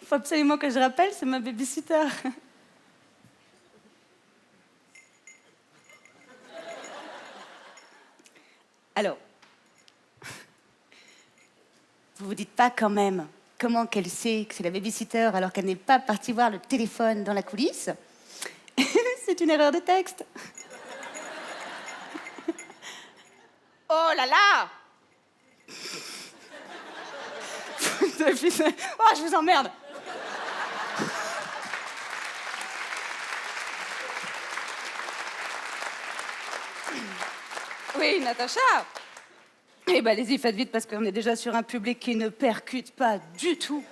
Faut absolument que je rappelle, c'est ma babysitter. Alors... Vous vous dites pas quand même comment qu'elle sait que c'est la babysitter alors qu'elle n'est pas partie voir le téléphone dans la coulisse? C'est une erreur de texte. Oh là là! Oh, je vous emmerde! Oui, Natacha! Eh ben, allez-y, faites vite, parce qu'on est déjà sur un public qui ne percute pas du tout.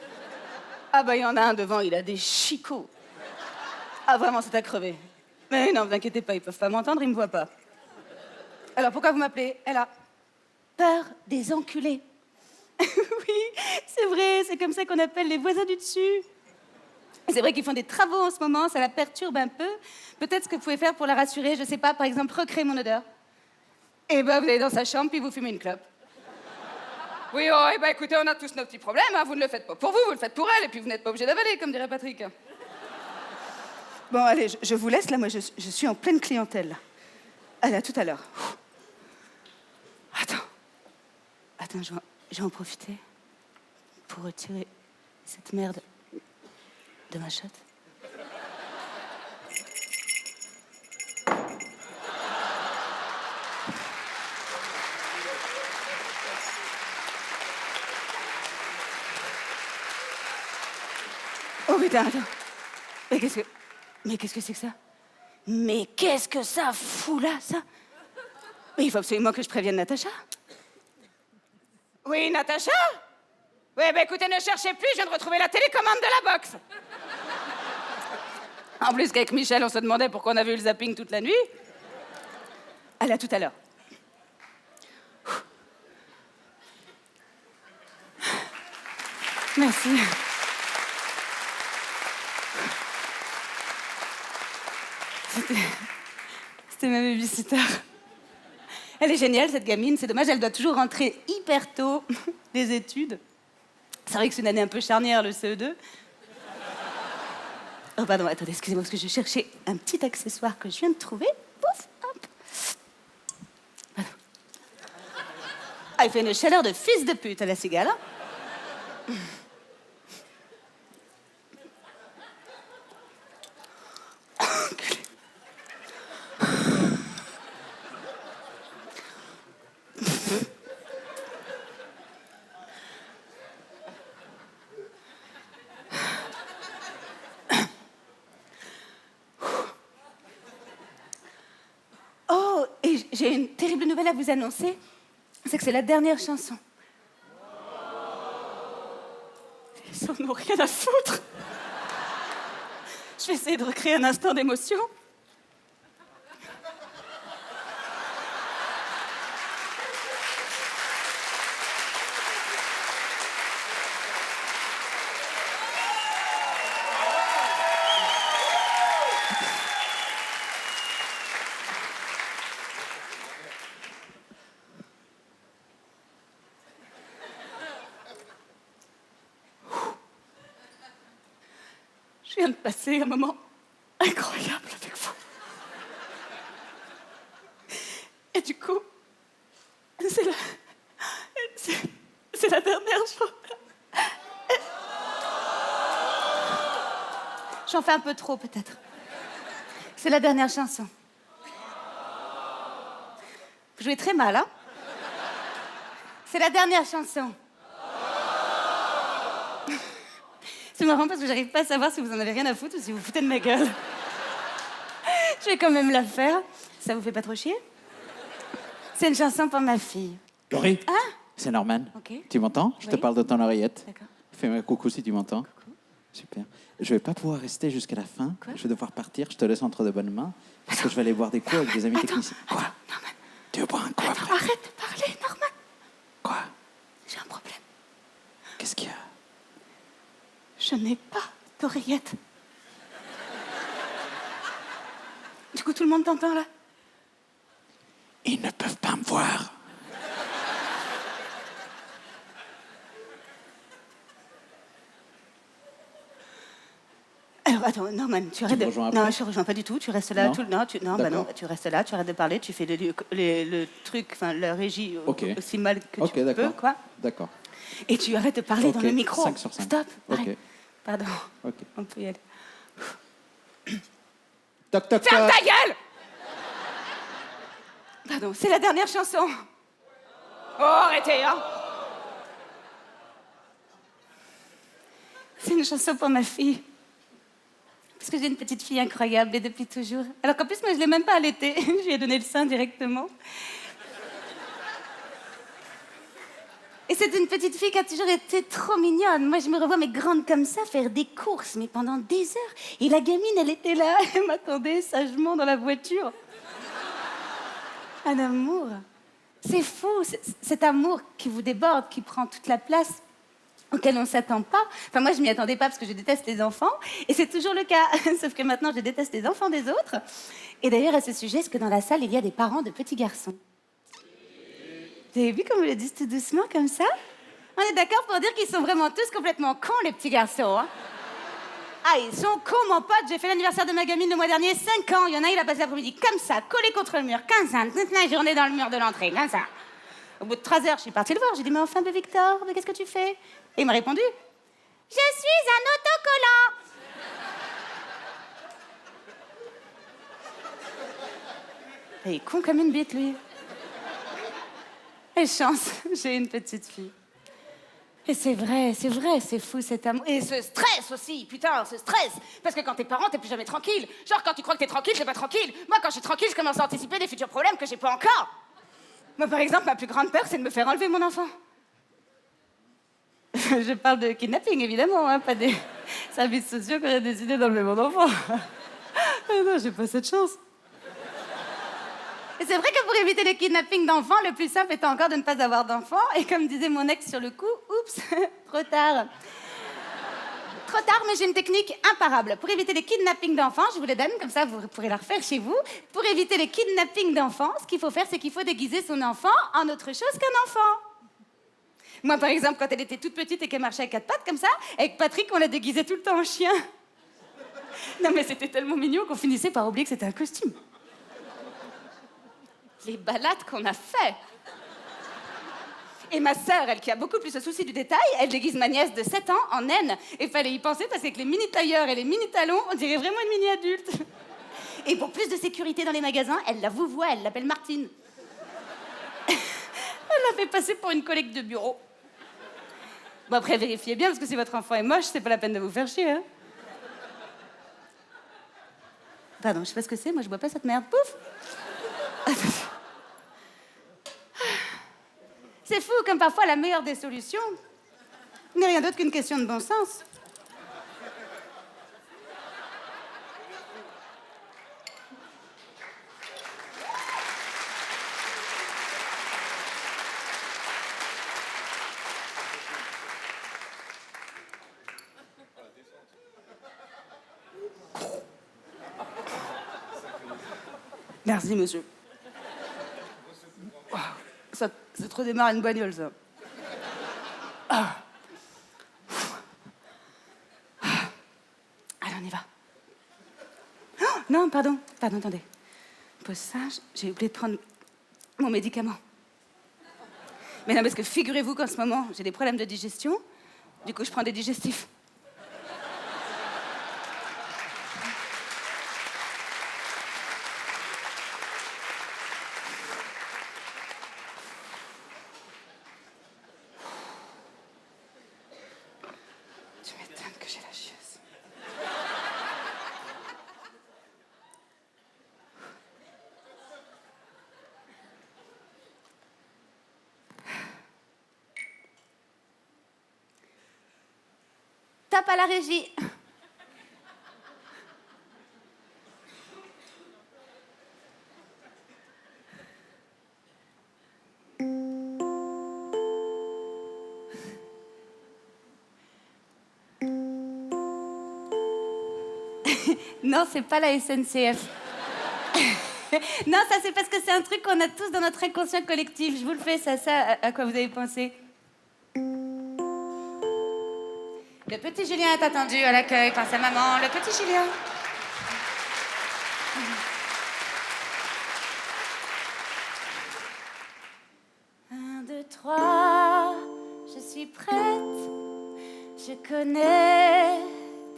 Ah bah, il y en a un devant, il a des chicots. Ah, vraiment, c'est à crever. Mais non, vous inquiétez pas, ils peuvent pas m'entendre, ils me voient pas. Alors, pourquoi vous m'appelez? Elle a peur des enculés. Oui, c'est vrai, c'est comme ça qu'on appelle les voisins du dessus. C'est vrai qu'ils font des travaux en ce moment, ça la perturbe un peu. Peut-être ce que vous pouvez faire pour la rassurer, je sais pas, par exemple, recréer mon odeur. Eh ben, vous allez dans sa chambre, puis vous fumez une clope. Oui, oh, eh ben, écoutez, on a tous nos petits problèmes, hein. Vous ne le faites pas pour vous, vous le faites pour elle, et puis vous n'êtes pas obligé d'avaler, comme dirait Patrick. Bon, allez, je vous laisse, là, moi, je suis en pleine clientèle, là. Allez, à tout à l'heure. Attends, je vais en profiter pour retirer cette merde de ma chatte. Oh putain, attends. Mais qu'est-ce que c'est que ça? Mais qu'est-ce que ça fout là, ça? Mais il faut absolument que je prévienne Natacha. Oui, Natacha? Oui, ben écoutez, ne cherchez plus, je viens de retrouver la télécommande de la box. En plus qu'avec Michel, on se demandait pourquoi on avait eu le zapping toute la nuit. Allez, à tout à l'heure. Merci. C'était ma babysitter. Elle est géniale, cette gamine. C'est dommage, elle doit toujours rentrer hyper tôt des études. C'est vrai que c'est une année un peu charnière, le CE2. Oh, pardon, attendez, excusez-moi, parce que je cherchais un petit accessoire que je viens de trouver. Pouf, hop. Pardon. Ah, il fait une chaleur de fils de pute à la cigale. J'ai une terrible nouvelle à vous annoncer. C'est que c'est la dernière chanson. Ils en ont rien à foutre. Je vais essayer de recréer un instant d'émotion. Je viens de passer un moment incroyable avec vous. Et du coup, c'est la dernière chose. J'en fais un peu trop, peut-être. C'est la dernière chanson. Vous jouez très mal, hein? C'est la dernière chanson. C'est marrant parce que j'arrive pas à savoir si vous en avez rien à foutre ou si vous foutez de ma gueule. Je vais quand même la faire. Ça vous fait pas trop chier? C'est une chanson pour ma fille. Laurie, Ah, c'est Norman. ok. Tu m'entends? Je te Oui. parle de ton oreillette. D'accord. Fais-moi coucou si tu m'entends. Coucou. Super. Je vais pas pouvoir rester jusqu'à la fin. Quoi? Je vais devoir partir. Je te laisse entre de bonnes mains parce que je vais aller boire des coups avec des amis techniciens. Quoi? Norman, Tu veux boire un coup après? arrête de parler, Norman. Quoi? J'ai un problème. Qu'est-ce qu'il y a? Je n'ai pas d'oreillette. Du coup, tout le monde t'entend, là? Ils ne peuvent pas me voir. Alors, attends, Norman, tu arrêtes me de... rejoins après? Non, je te rejoins pas du tout. Tu restes là. Non? Non, bah non, D'accord. tu restes là, tu arrêtes de parler, tu fais le truc, enfin, la régie Ok. aussi mal que Ok, tu peux, d'accord. quoi. D'accord. Et tu arrêtes de parler dans Ok, le micro. 5 sur 5. Stop, Ok. arrête. Pardon, Ok. on peut y aller. Toc, toc, Ferme toc. ta gueule! Pardon, c'est la dernière chanson. Oh, arrêtez, hein! C'est une chanson pour ma fille. Parce que j'ai une petite fille incroyable et depuis toujours. Alors qu'en plus, moi, je l'ai même pas allaitée. Je lui ai donné le sein directement. Et c'est une petite fille qui a toujours été trop mignonne. Moi, je me revois, mais grande comme ça, faire des courses, mais pendant des heures. Et la gamine, elle était là, elle m'attendait sagement dans la voiture. Un amour. C'est fou, cet amour qui vous déborde, qui prend toute la place, auquel on ne s'attend pas. Enfin, moi, je m'y attendais pas parce que je déteste les enfants. Et c'est toujours le cas. Sauf que maintenant, je déteste les enfants des autres. Et d'ailleurs, à ce sujet, est-ce que dans la salle, il y a des parents de petits garçons? Vous avez vu comme vous le dites tout doucement, comme ça? On est d'accord pour dire qu'ils sont vraiment tous complètement cons, les petits garçons, hein? Ah, ils sont cons, mon pote. J'ai fait l'anniversaire de ma gamine le mois dernier, 5 ans. Il y en a, il a passé l'après-midi comme ça, collé contre le mur, comme ça, toute la journée dans le mur de l'entrée, comme ça. Au bout de 3 heures, je suis partie le voir. J'ai dit, mais enfin, de Victor, mais qu'est-ce que tu fais? Et il m'a répondu, je suis un autocollant. Et il est con comme une bite, lui. Et chance, j'ai une petite fille. Et c'est vrai, c'est fou cet amour. Et ce stress aussi, putain, ce stress. Parce que quand t'es parent, t'es plus jamais tranquille. Genre, quand tu crois que t'es tranquille, t'es pas tranquille. Moi, quand je suis tranquille, je commence à anticiper des futurs problèmes que j'ai pas encore. Moi, par exemple, ma plus grande peur, c'est de me faire enlever mon enfant. Je parle de kidnapping, évidemment, hein, pas des services sociaux qui auraient décidé d'enlever mon enfant. Non, j'ai pas cette chance. Et c'est vrai que pour éviter les kidnappings d'enfants, le plus simple étant encore de ne pas avoir d'enfants. Et comme disait mon ex sur le coup, oups, trop tard. Trop tard, mais j'ai une technique imparable. Pour éviter les kidnappings d'enfants, je vous les donne, comme ça vous pourrez la refaire chez vous. Pour éviter les kidnappings d'enfants, ce qu'il faut faire, c'est qu'il faut déguiser son enfant en autre chose qu'un enfant. Moi, par exemple, quand elle était toute petite et qu'elle marchait à 4 pattes comme ça, avec Patrick, on la déguisait tout le temps en chien. Non, mais c'était tellement mignon qu'on finissait par oublier que c'était un costume. Les balades qu'on a fait. Et ma sœur, elle qui a beaucoup plus le souci du détail, elle déguise ma nièce de 7 ans en naine. Et fallait y penser parce qu'avec les mini-tailleurs et les mini-talons, on dirait vraiment une mini-adulte. Et pour plus de sécurité dans les magasins, elle la vouvoie, elle l'appelle Martine. Elle la fait passer pour une collègue de bureau. Bon, après, vérifiez bien, parce que si votre enfant est moche, c'est pas la peine de vous faire chier, hein. Pardon, je sais pas ce que c'est, moi je bois pas cette merde. Pouf! C'est fou, comme parfois la meilleure des solutions n'est rien d'autre qu'une question de bon sens. Merci, monsieur. Ça, c'est trop démarrer une bagnole, ça. Alors, on y va. Oh, non, pardon, attendez. Pose ça, j'ai oublié de prendre mon médicament. Mais non, parce que figurez-vous qu'en ce moment, j'ai des problèmes de digestion. Du coup, je prends des digestifs. Tu m'étonnes que j'ai la chieuse. Tape à la régie. Non, c'est pas la SNCF. Non, ça c'est parce que c'est un truc qu'on a tous dans notre inconscient collectif. Je vous le fais, ça, à quoi vous avez pensé? Le petit Julien est attendu à l'accueil par sa maman. Le petit Julien. 1, 2, 3, je suis prête. Je connais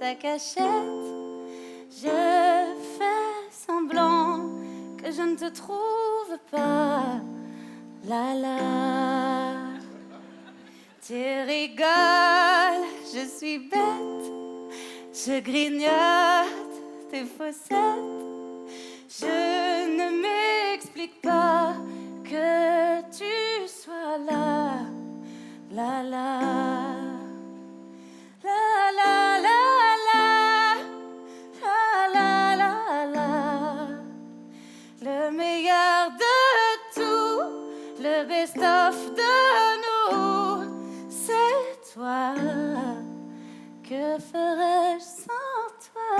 ta cachette. Je fais semblant que je ne te trouve pas. La la. Tu rigoles, je suis bête. Je grignote tes faussettes. Je ne m'explique pas que tu sois là. La la. La la la la. La la la la. Le meilleur de tout, le best-of de nous, c'est toi. Que ferais-je sans toi?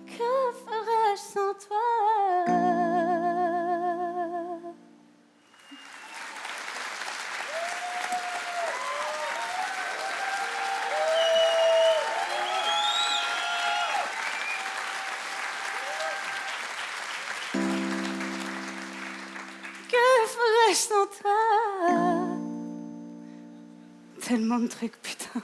Que ferais-je sans toi? Que ferais-je sans toi? Tellement de trucs, putain.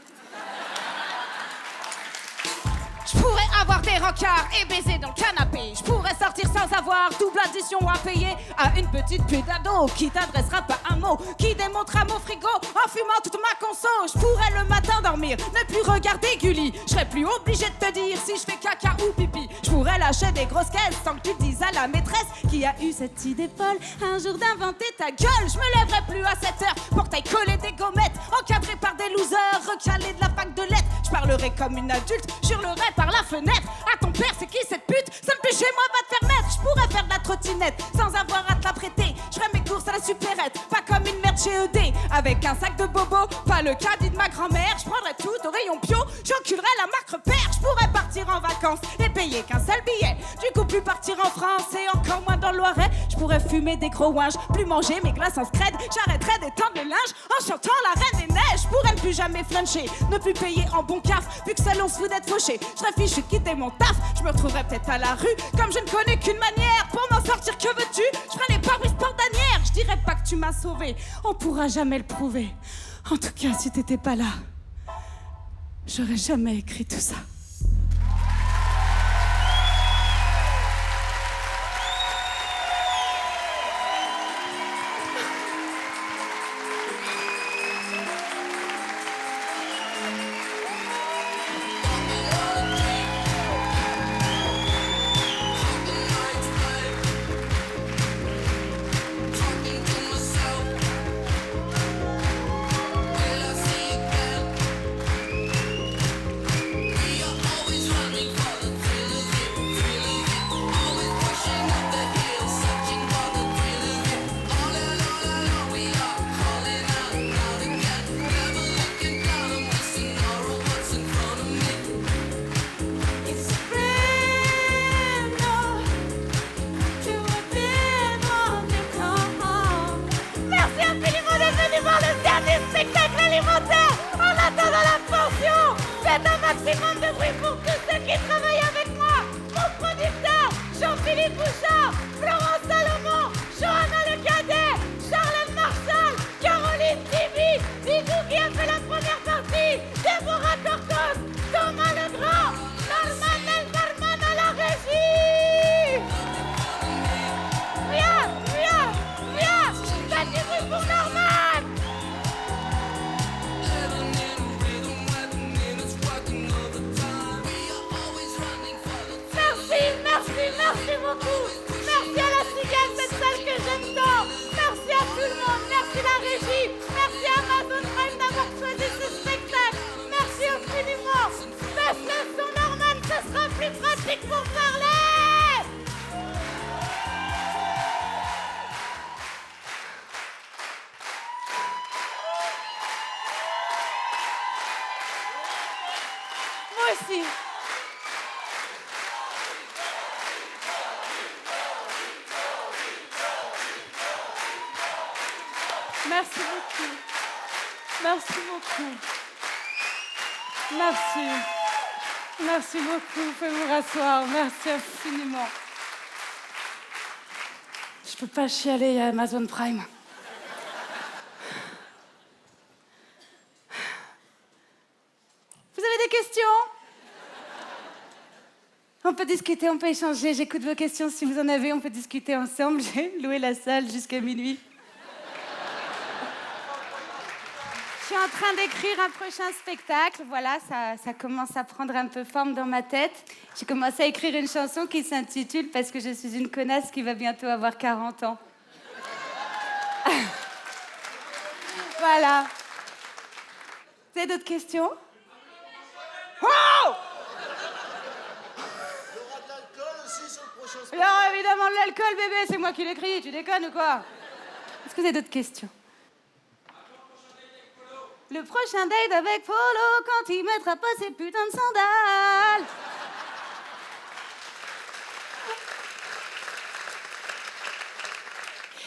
Je pourrais avoir des rencarts et baiser dans le canapé. Je pourrais sortir sans avoir double addition à payer à une petite pute d'ado qui t'adressera pas un mot, qui démontera mon frigo en fumant toute ma conso. Je pourrais le matin dormir, ne plus regarder Gulli. Je serais plus obligé de te dire si je fais caca ou pipi. Je pourrais lâcher des grosses caisses sans que tu dises à la maîtresse qui a eu cette idée folle un jour d'inventer ta gueule. Je me lèverais plus à 7 heures pour que t'ailles coller des gommettes, encadré par des losers, recalé de la fac de lettres. Je parlerais comme une adulte, j'hurlerais par la fenêtre. À ton père, c'est qui cette pute? Ça me fait chez moi, va te faire mettre. Je pourrais faire de la trottinette sans avoir à te la prêter. Je ferais mes courses à la supérette, pas comme une merde chez ED. Avec un sac de bobo, pas le caddie de ma grand-mère. Je prendrais tout au rayon bio, j'enculerais la marque repère. Je pourrais partir en vacances et payer qu'un seul billet. Du coup, plus partir en France et encore moins dans le Loiret. Je pourrais fumer des gros ouinges, plus manger mes glaces en scred. J'arrêterais d'étendre le linge en chantant la Reine des Neiges. Je pourrais ne plus jamais fluncher, ne plus payer en bon caf. Vu que seul on se fout d'être fauché, je serais fichu de quitter mon taf. Je me retrouverais peut-être à la rue, comme je ne connais qu'une manière pour m'en sortir. Que veux-tu? Je ferais les pare-brises porte-danières. Je dirais pas que tu m'as sauvé, on pourra jamais le prouver. En tout cas, si t'étais pas là, j'aurais jamais écrit tout ça. We are Faites un maximum de bruit pour tous ceux qui travaillent avec moi. Mon producteur, Jean-Philippe Bouchard, Florence Salomon, Johanna Le Cadet, Charlène Marshall, Caroline Tibi, Bidou qui a fait la première partie, Déborah Cortos, Thomas Legrand, Norman Elberman à la régie. Viens, faites du bruit pour Norman. Merci beaucoup. Merci à la cigale, cette salle que j'aime tant. Merci à tout le monde. Merci la régie. Merci à Amazon Prime d'avoir choisi ce spectacle. Merci infiniment. Baisse le son, Norman, ce sera plus pratique pour parler. Moi aussi. Merci beaucoup. Merci beaucoup. Merci. Merci beaucoup. Faites vous rasseoir. Merci infiniment. Je peux pas chialer, il y a Amazon Prime. Vous avez des questions? On peut discuter, on peut échanger. J'écoute vos questions si vous en avez. On peut discuter ensemble. J'ai loué la salle jusqu'à minuit. Je suis en train d'écrire un prochain spectacle. Voilà, ça commence à prendre un peu forme dans ma tête. J'ai commencé à écrire une chanson qui s'intitule « Parce que je suis une connasse qui va bientôt avoir 40 ans ». Voilà. Vous avez d'autres questions? Oh! Il y aura de l'alcool aussi sur le prochain spectacle. Alors, évidemment, de l'alcool, bébé, c'est moi qui l'écris. Tu déconnes ou quoi? Est-ce que vous avez d'autres questions? Le prochain date avec Polo quand il mettra pas ses putains de sandales.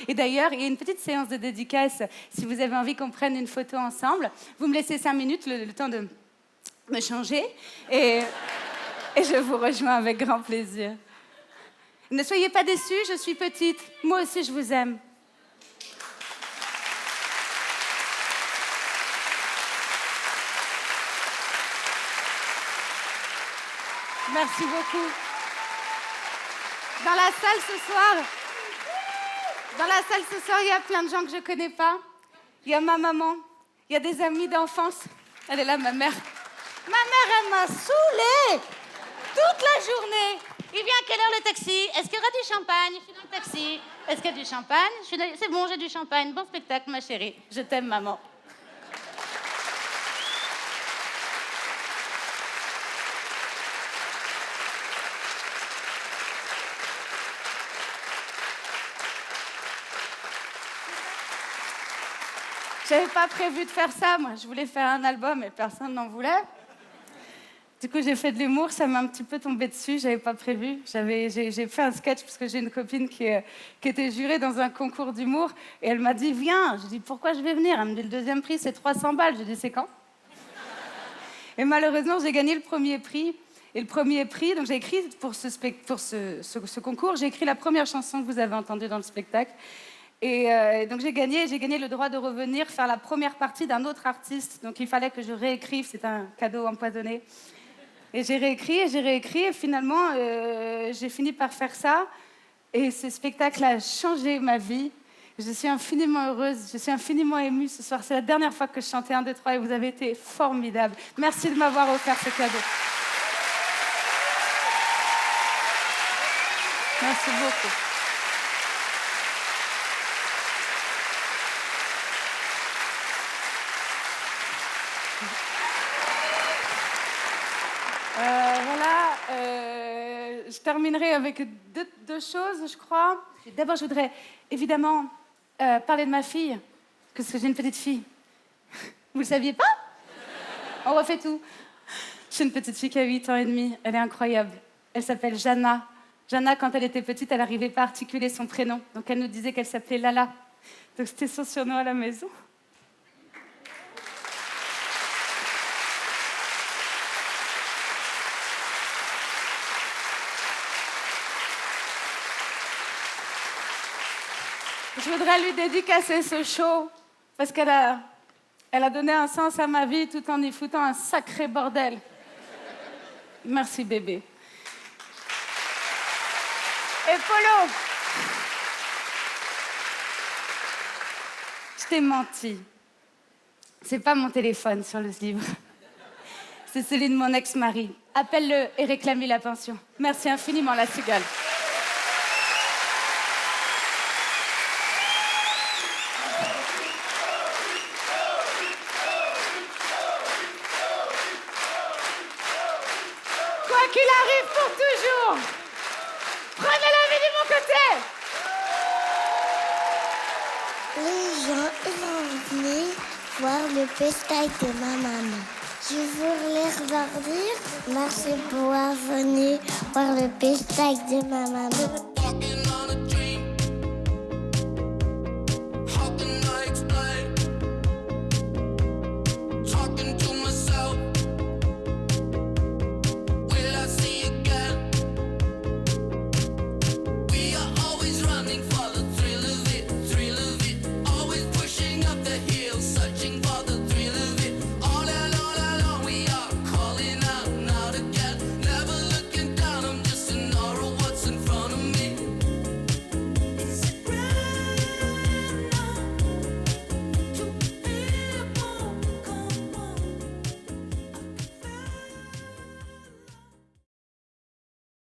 Et d'ailleurs, il y a une petite séance de dédicace. Si vous avez envie qu'on prenne une photo ensemble, vous me laissez 5 minutes, le temps de me changer. Et je vous rejoins avec grand plaisir. Ne soyez pas déçus, je suis petite. Moi aussi, je vous aime. Merci beaucoup. Dans la salle ce soir, il y a plein de gens que je connais pas. Il y a ma maman, il y a des amis d'enfance. Elle est là, ma mère. Ma mère, elle m'a saoulée toute la journée. Il vient à quelle heure le taxi? Est-ce qu'il y aura du champagne? Je suis dans le taxi. Est-ce qu'il y a du champagne? C'est bon, j'ai du champagne. Bon spectacle, ma chérie. Je t'aime, maman. J'avais pas prévu de faire ça, moi. Je voulais faire un album et personne n'en voulait. Du coup, j'ai fait de l'humour, ça m'a un petit peu tombé dessus, j'avais pas prévu. J'ai fait un sketch parce que j'ai une copine qui était jurée dans un concours d'humour et elle m'a dit « Viens ». Je dis « Pourquoi je vais venir ?» Elle me dit « Le deuxième prix, c'est 300 balles ». Je dis « C'est quand ?» Et malheureusement, j'ai gagné le premier prix. Et le premier prix, donc j'ai écrit pour ce concours, j'ai écrit la première chanson que vous avez entendue dans le spectacle. Et donc j'ai gagné le droit de revenir faire la première partie d'un autre artiste. Donc il fallait que je réécrive, c'est un cadeau empoisonné. Et j'ai réécrit, et finalement, j'ai fini par faire ça. Et ce spectacle a changé ma vie. Je suis infiniment heureuse, je suis infiniment émue ce soir. C'est la dernière fois que je chantais 1, 2, 3 et vous avez été formidables. Merci de m'avoir offert ce cadeau. Merci beaucoup. Je terminerai avec deux choses, je crois. D'abord, je voudrais évidemment parler de ma fille, parce que j'ai une petite fille. Vous le saviez pas? On refait tout. J'ai une petite fille qui a 8 ans et demi. Elle est incroyable. Elle s'appelle Jana. Jana, quand elle était petite, elle n'arrivait pas à articuler son prénom. Donc, elle nous disait qu'elle s'appelait Lala. Donc, c'était son surnom à la maison. Je voudrais lui dédicacer ce show parce qu'elle a donné un sens à ma vie tout en y foutant un sacré bordel. Merci bébé. Et Polo, je t'ai menti. C'est pas mon téléphone sur le livre. C'est celui de mon ex-mari. Appelle-le et réclame-lui la pension. Merci infiniment, la cigale. Quoi qu'il arrive pour toujours, prenez la vie de mon côté. Les gens vont venir voir le spectacle de ma maman. Je voulais leur dire merci pour venir voir le spectacle de ma maman.